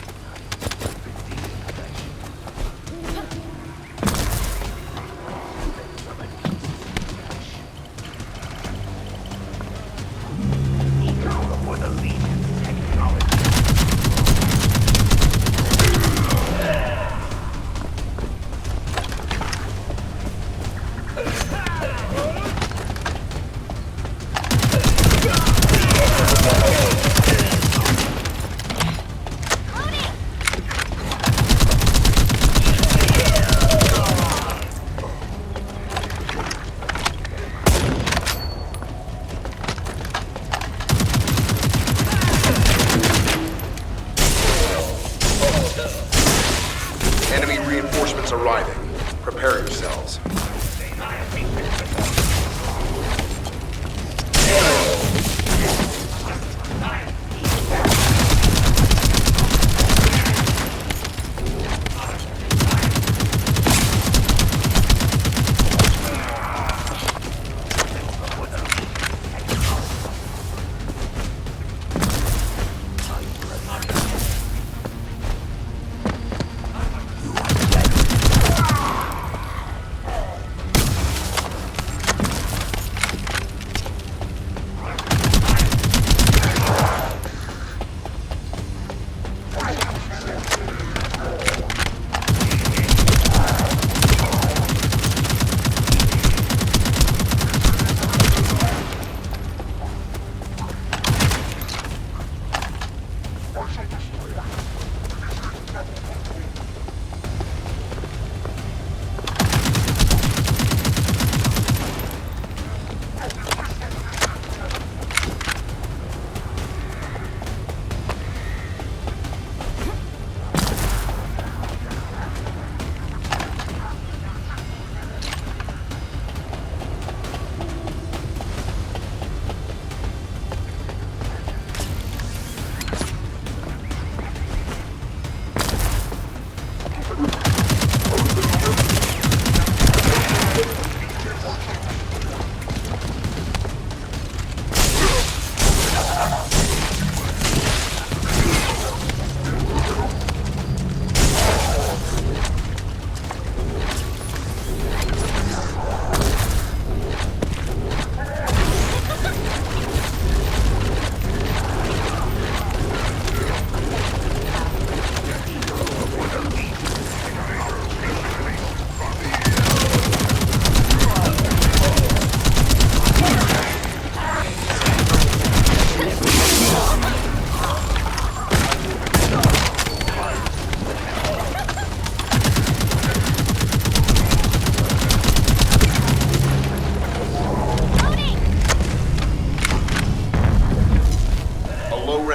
Enemy reinforcements arriving. Prepare yourselves.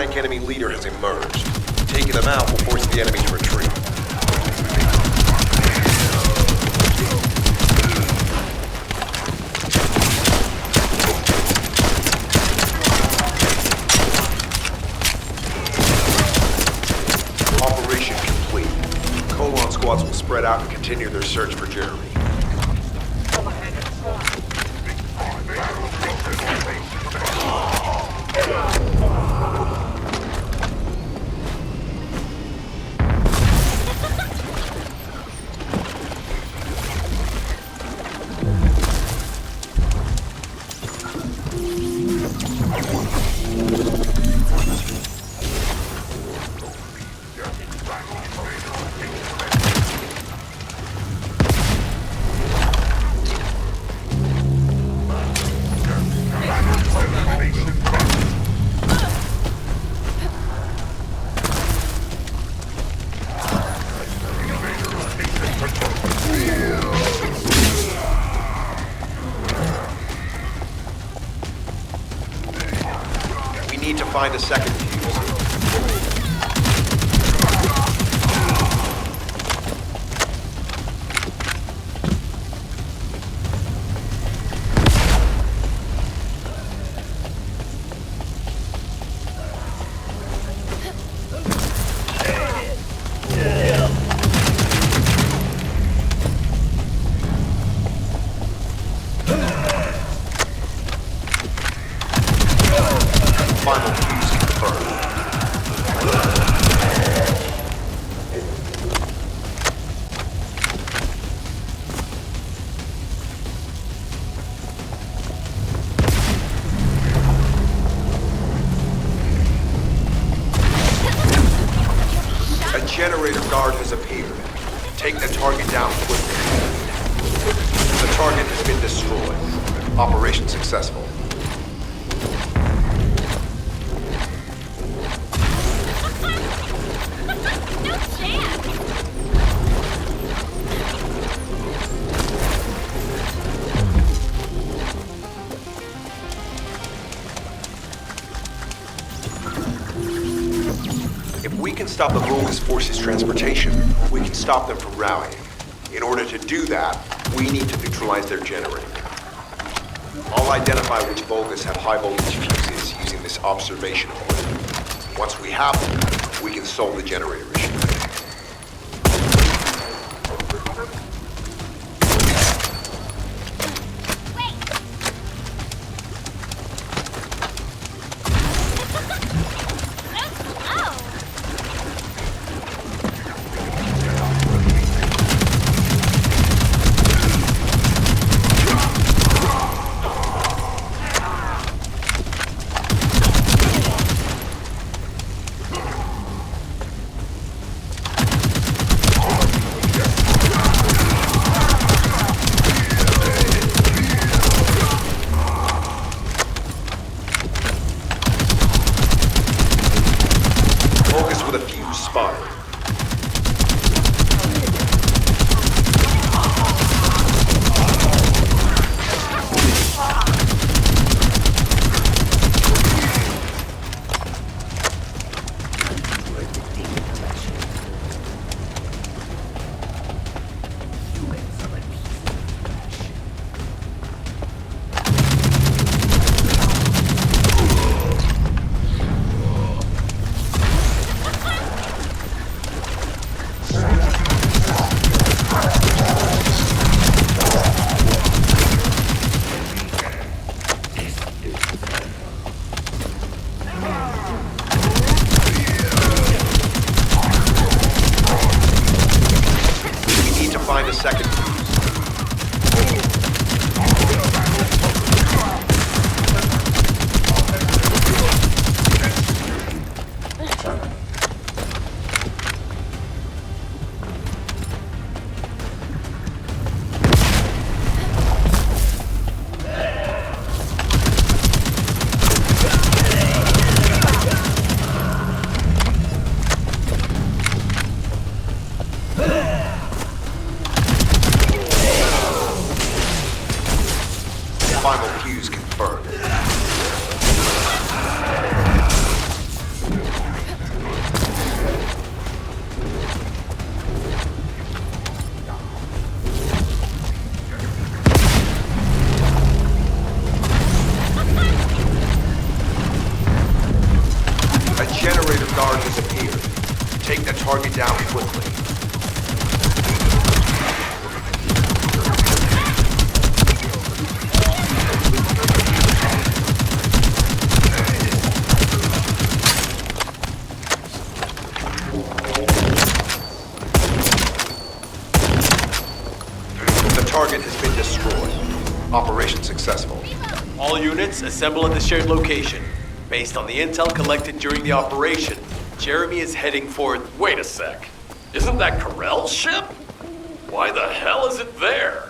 high-rank enemy leader has emerged. Taking them out will force the enemy to retreat. Operation complete. Colon squads will spread out and continue their search for Jeremy. We need to find a second fuse. Final fuse confirmed. A generator guard has appeared. Take the target down quickly. The target has been destroyed. Operation successful. If we can stop the Vulgus forces' transportation, we can stop them from rallying. In order to do that, we need to neutralize their generator. I'll identify which Vulgus have high-voltage fuses using this observation point. Once we have them, we can solve the generator issue. With a fuse spotted. star has appeared. Take the target down quickly. The target has been destroyed. Operation successful. All units assemble at the shared location. Based on the intel collected during the operation, Jeremy is heading for... Wait a sec. Isn't that Corell's ship? Why the hell is it there?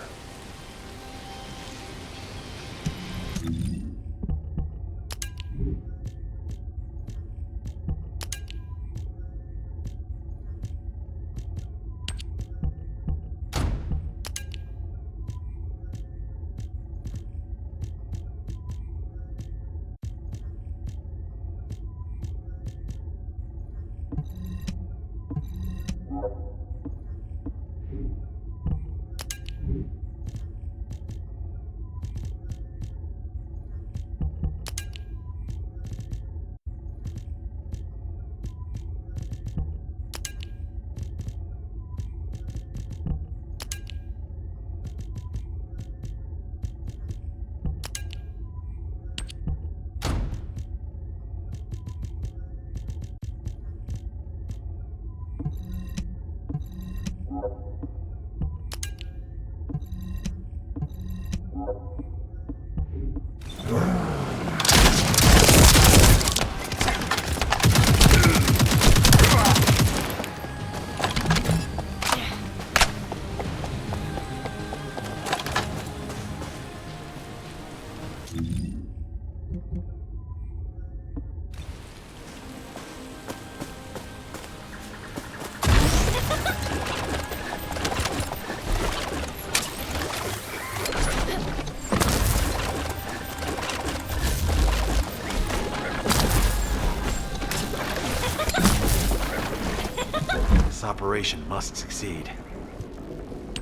This operation must succeed.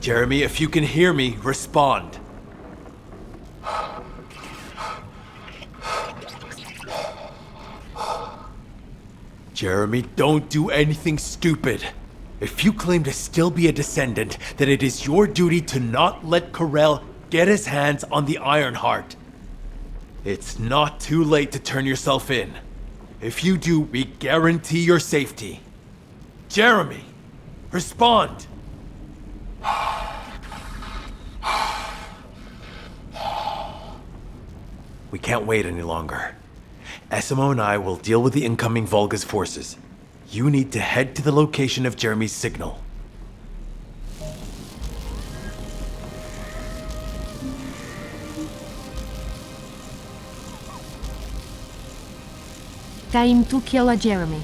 Jeremy, if you can hear me, respond. Jeremy, don't do anything stupid. If you claim to still be a Desendant, then it is your duty to not let Corell get his hands on the Ironheart. It's not too late to turn yourself in. If you do, we guarantee your safety. Jeremy, respond! We can't wait any longer. SMO and I will deal with the incoming Volga's forces. You need to head to the location of Jeremy's signal. Time to kill a Jeremy.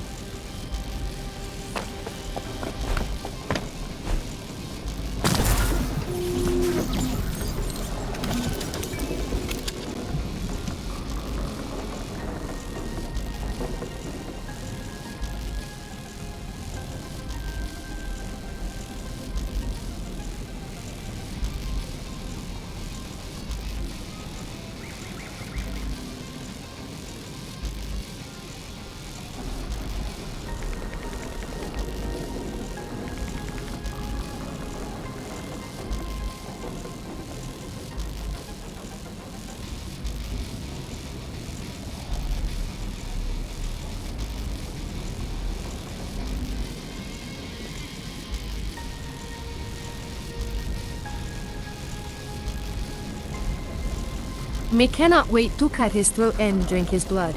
Me cannot wait to cut his throat and drink his blood.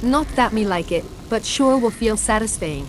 Not that me like it, but sure will feel satisfying.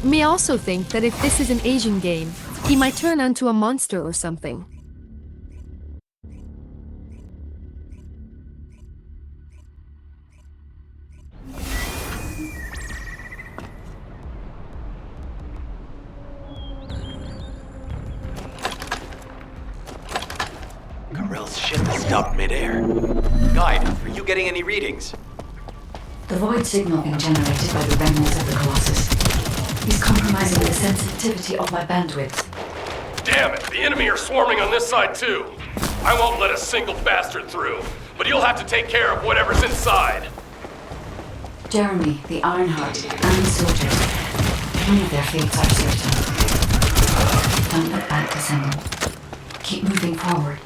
Me also think that if this is an Asian game, he might turn into a monster or something. Karel's ship has stopped midair. Guide, are you getting any readings? The void signal being generated by the remnants of the Colossus is compromising the sensitivity of my bandwidth. Damn it, the enemy are swarming on this side too. I won't let a single bastard through, but you'll have to take care of whatever's inside. Jeremy, the Ironheart, and the soldiers. None of their fates are certain. Don't look back, Desendant. Keep moving forward.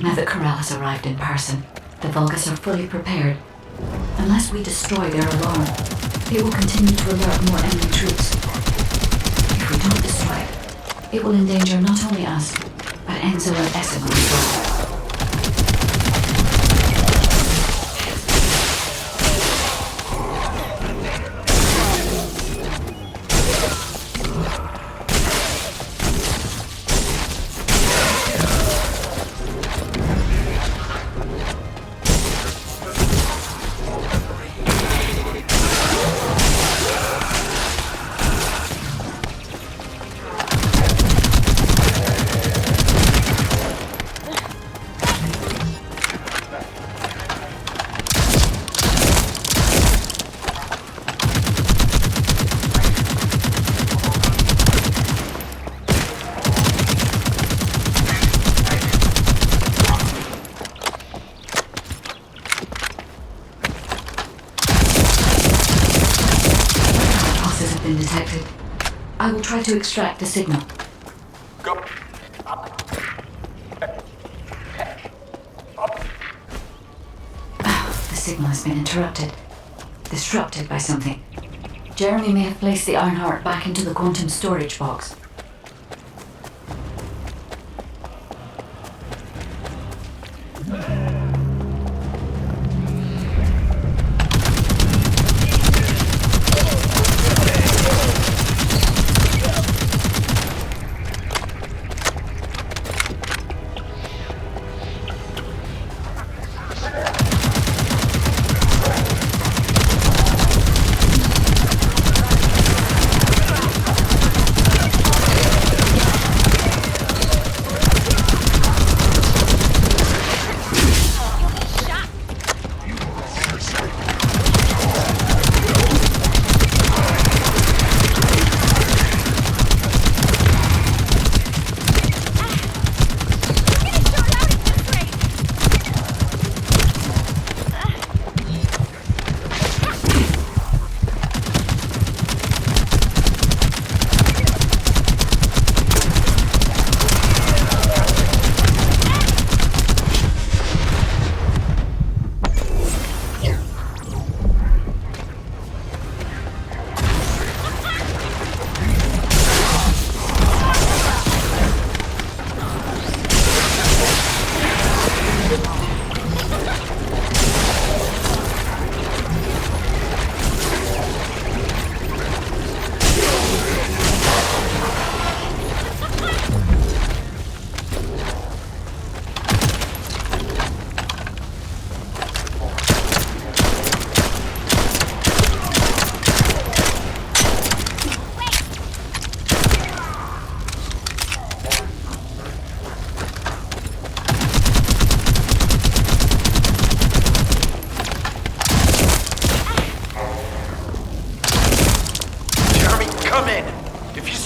Now that Corral has arrived in person, the Vulgus are fully prepared. Unless we destroy their alarm, they will continue to alert more enemy troops. If we don't destroy it, it will endanger not only us, but Enzo and Essimo as well. Detected. I will try to extract the signal. Go. The signal has been interrupted. Disrupted by something. Jeremy may have placed the Ironheart back into the quantum storage box.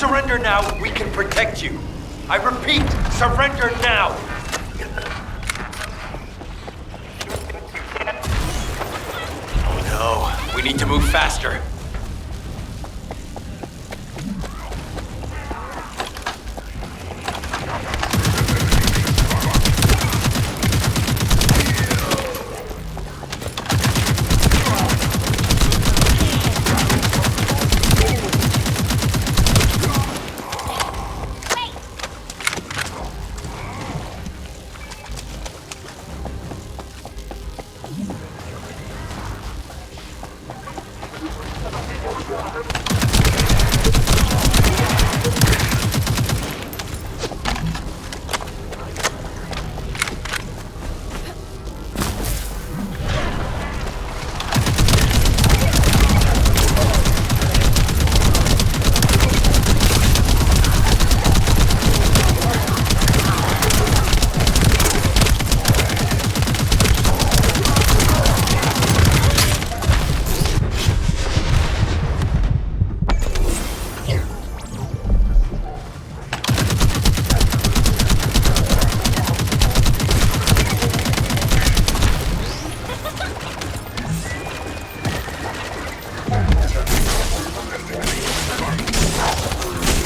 Surrender now, we can protect you. I repeat, surrender now! Oh no, we need to move faster.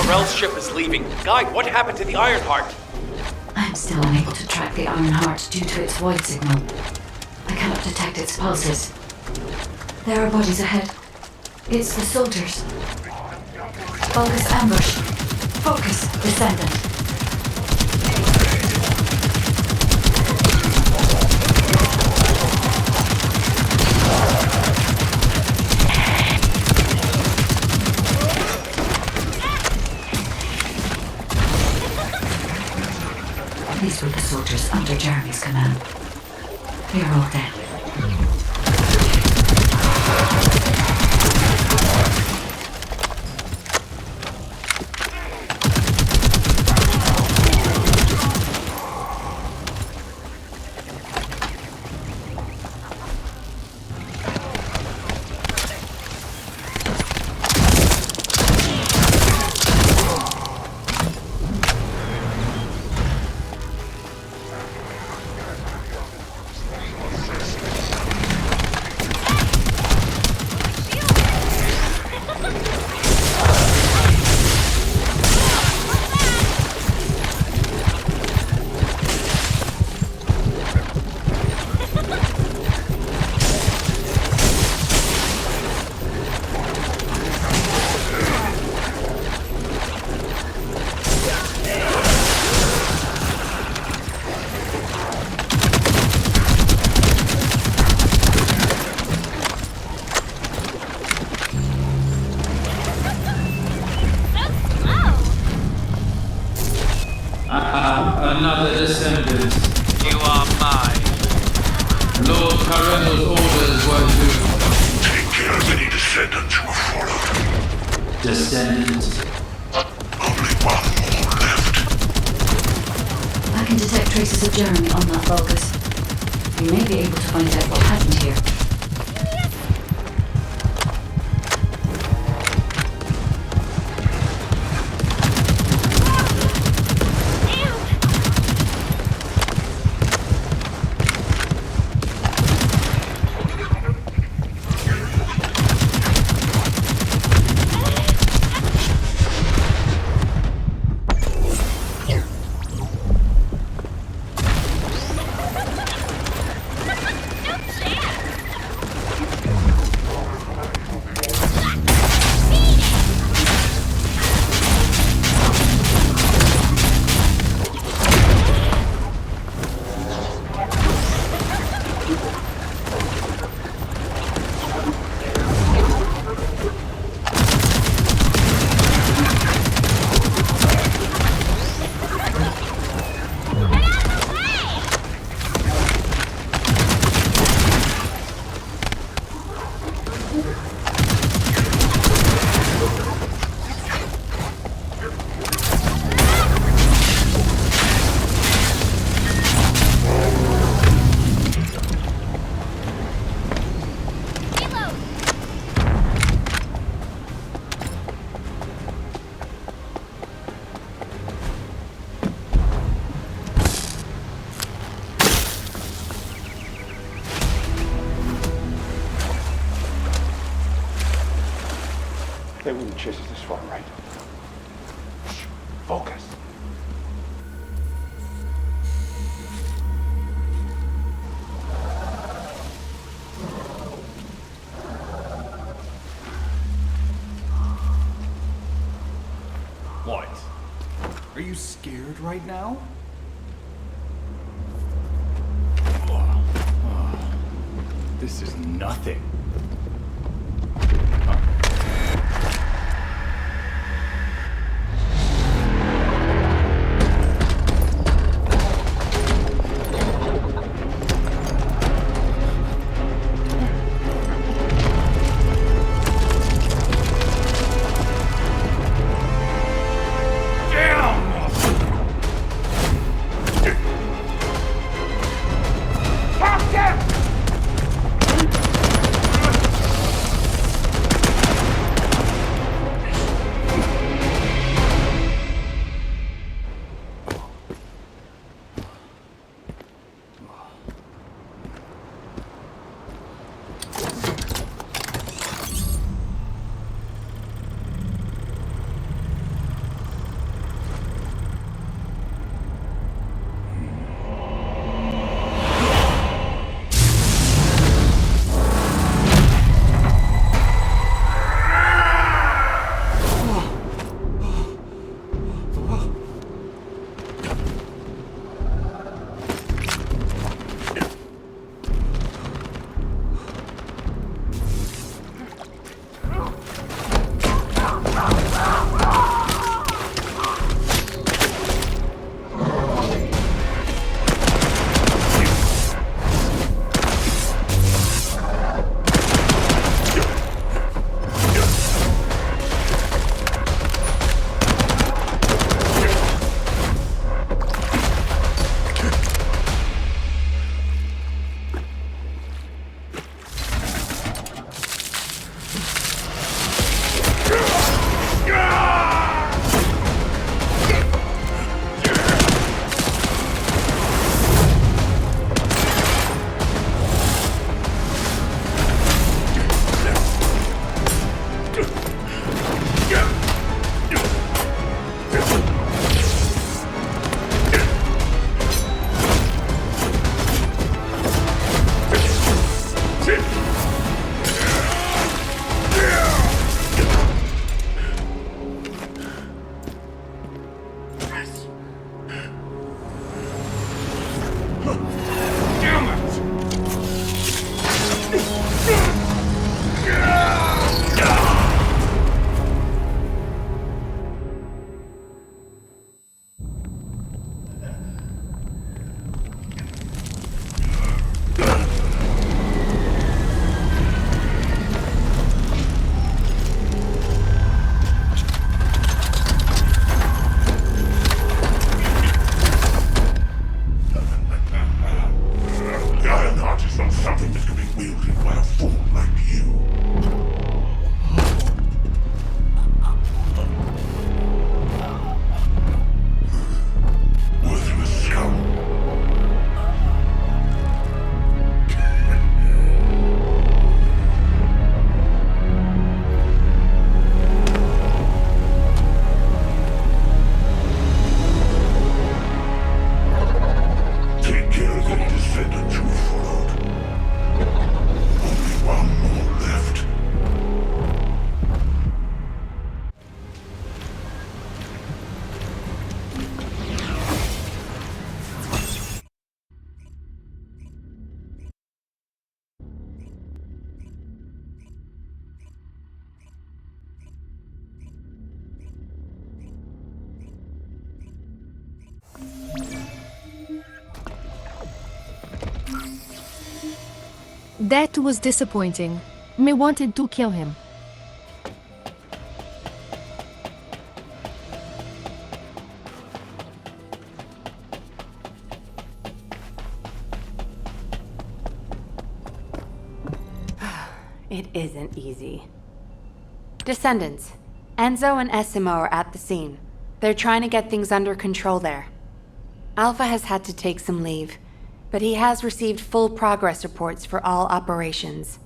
Morell's ship is leaving. Guide, what happened to the Ironheart? I'm still unable to track the Ironheart due to its void signal. I cannot detect its pulses. There are bodies ahead. It's the soldiers. Focus ambush. Focus, Desendant. These were the soldiers under Jeremy's command. They are all dead. Another descendant. You are mine. Lord Careno's orders were to Take care of any descendants who have followed. Descendant. Only one more left. I can detect traces of Jeremy on that Vulgus. We may be able to find out what happened here. They wouldn't chase us this far, right? Shh. Focus. What? Are you scared right now? This is nothing. That was disappointing. Me wanted to kill him. It isn't easy. Descendants, Enzo and Essimo are at the scene. They're trying to get things under control there. Alpha has had to take some leave, but he has received full progress reports for all operations.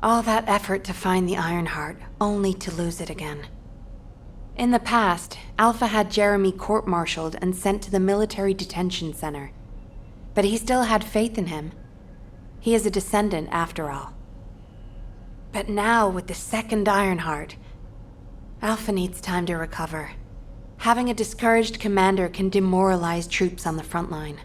All that effort to find the Ironheart, only to lose it again. In the past, Alpha had Jeremy court-martialed and sent to the military detention center. But he still had faith in him. He is a descendant after all. But now, with the second Ironheart, Alpha needs time to recover. Having a discouraged commander can demoralize troops on the front line.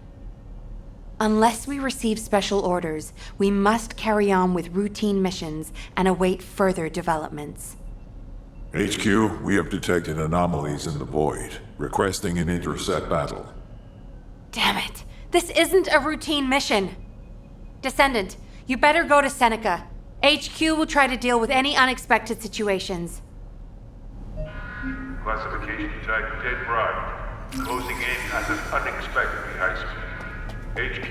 Unless we receive special orders, we must carry on with routine missions and await further developments. HQ, we have detected anomalies in the void, requesting an intercept battle. Damn it! This isn't a routine mission! Descendant, you better go to Seneca. HQ will try to deal with any unexpected situations. Classification tag dead bright. Closing in at an unexpectedly high speed. HQ,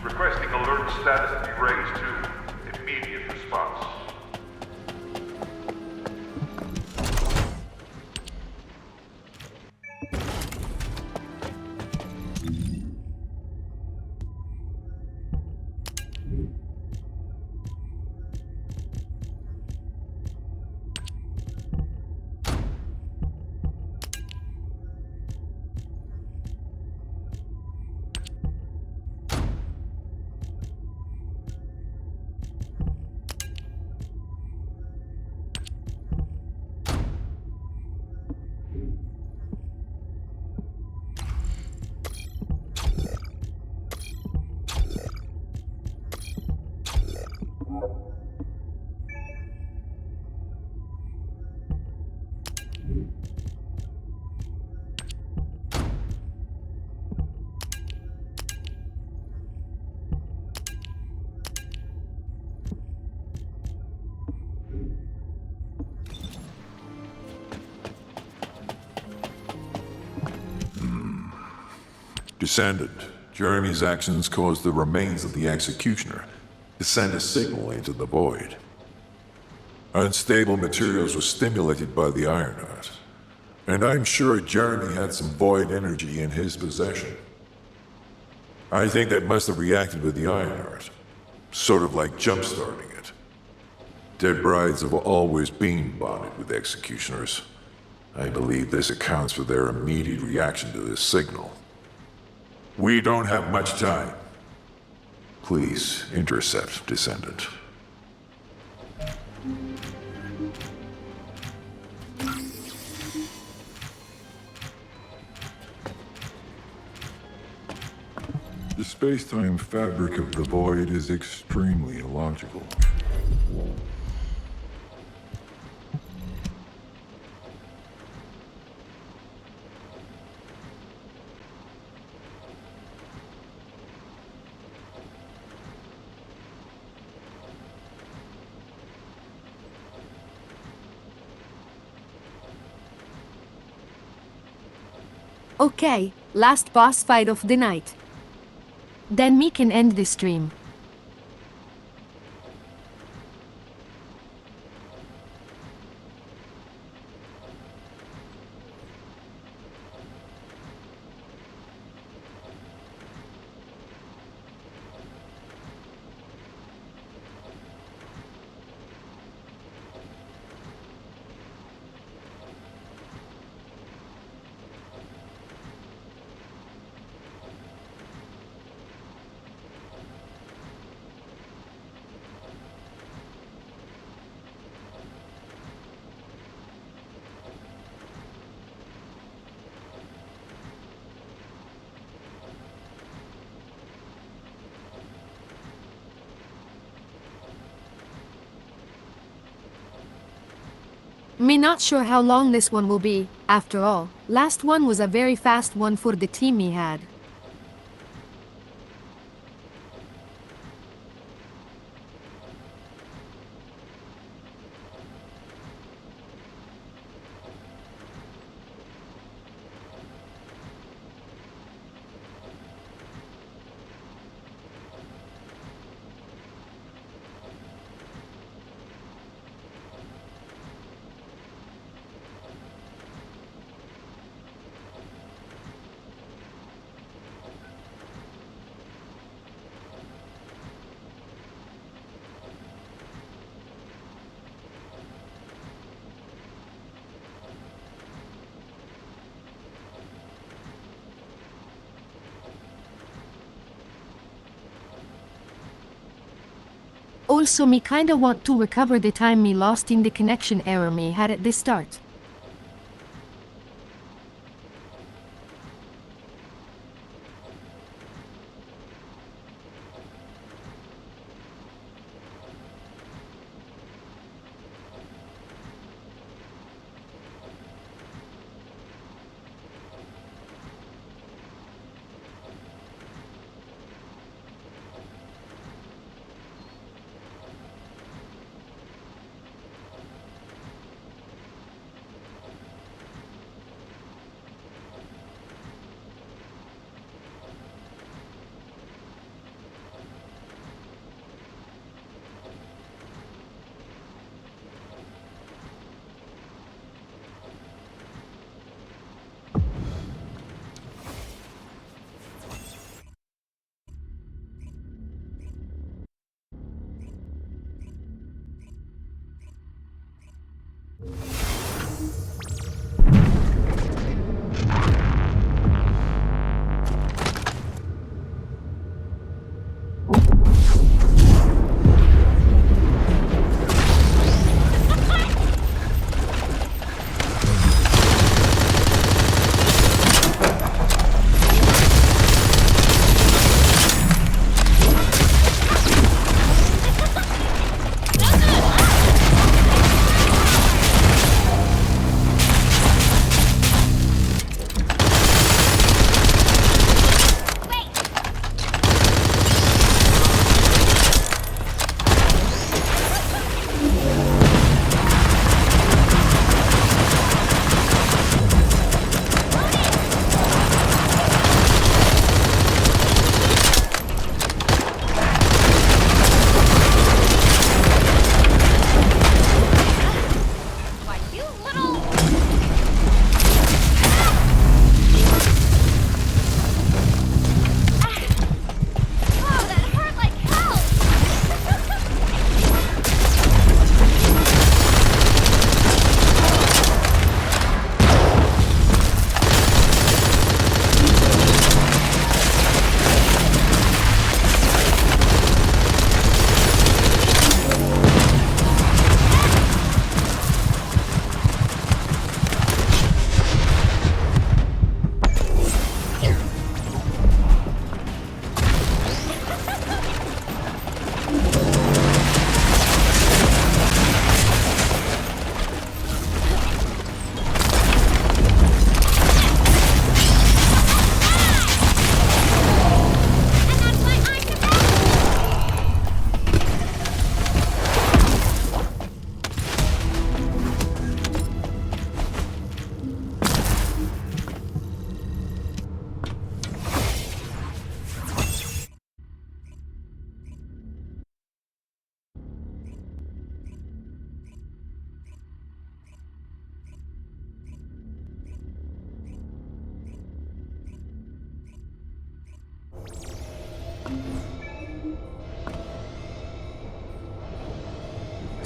requesting alert status to be raised to immediate response. Descendant, Jeremy's actions caused the remains of the Executioner to send a signal into the void. Unstable materials were stimulated by the Ironheart, and I'm sure Jeremy had some void energy in his possession. I think that must have reacted with the Ironheart, sort of like jump-starting it. Dead brides have always been bonded with Executioners. I believe this accounts for their immediate reaction to this signal. We don't have much time. Please intercept, Descendant. The space-time fabric of the void is extremely illogical. Okay, last boss fight of the night. Then me can end the stream. Me not sure how long this one will be, after all. Last one was a very fast one for the team he had. Also, me kinda want to recover the time me lost in the connection error me had at the start.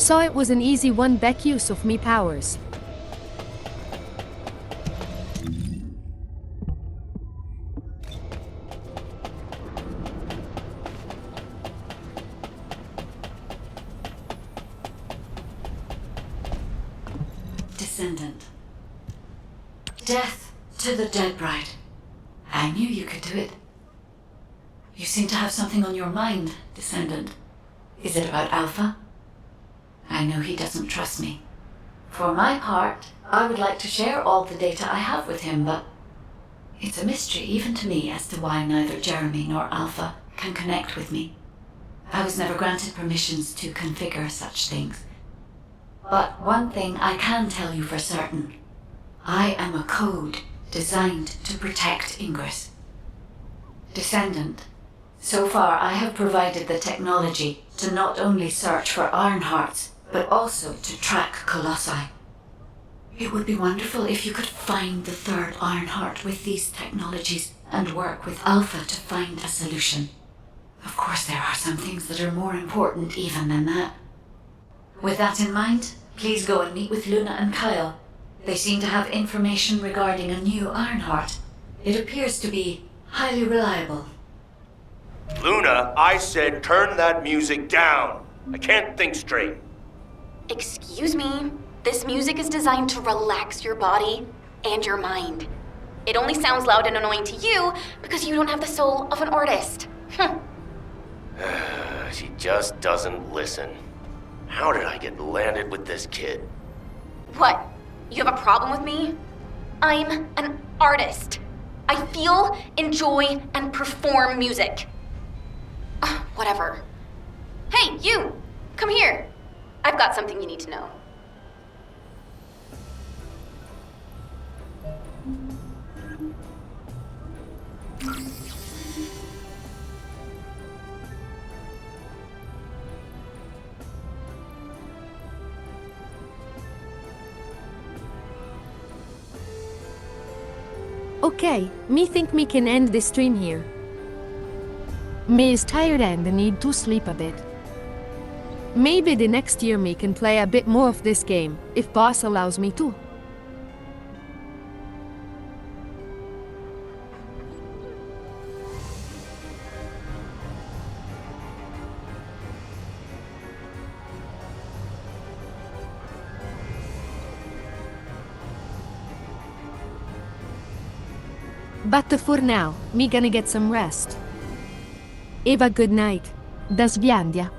So it was an easy one back use of me powers. Desendant. Death to the dead bride. I knew you could do it. You seem to have something on your mind, Desendant. Is it about Alpha? I know he doesn't trust me. For my part, I would like to share all the data I have with him, but it's a mystery even to me as to why neither Jeremy nor Alpha can connect with me. I was never granted permissions to configure such things. But one thing I can tell you for certain. I am a code designed to protect Ingress. Desendant. So far, I have provided the technology to not only search for Ironhearts, but also to track Colossi. It would be wonderful if you could find the third Ironheart with these technologies and work with Alpha to find a solution. Of course, there are some things that are more important even than that. With that in mind, please go and meet with Luna and Kyle. They seem to have information regarding a new Ironheart. It appears to be highly reliable. Luna, I said turn that music down. I can't think straight. Excuse me? This music is designed to relax your body and your mind. It only sounds loud and annoying to you because you don't have the soul of an artist. She just doesn't listen. How did I get landed with this kid? What? You have a problem with me? I'm an artist. I feel, enjoy, and perform music. Whatever. Hey, you! Come here. I've got something you need to know. Okay, me think me can end this stream here. Me is tired and need to sleep a bit. Maybe the next year me can play a bit more of this game, if boss allows me to. But for now, me gonna get some rest. Have a good night. Desviandia.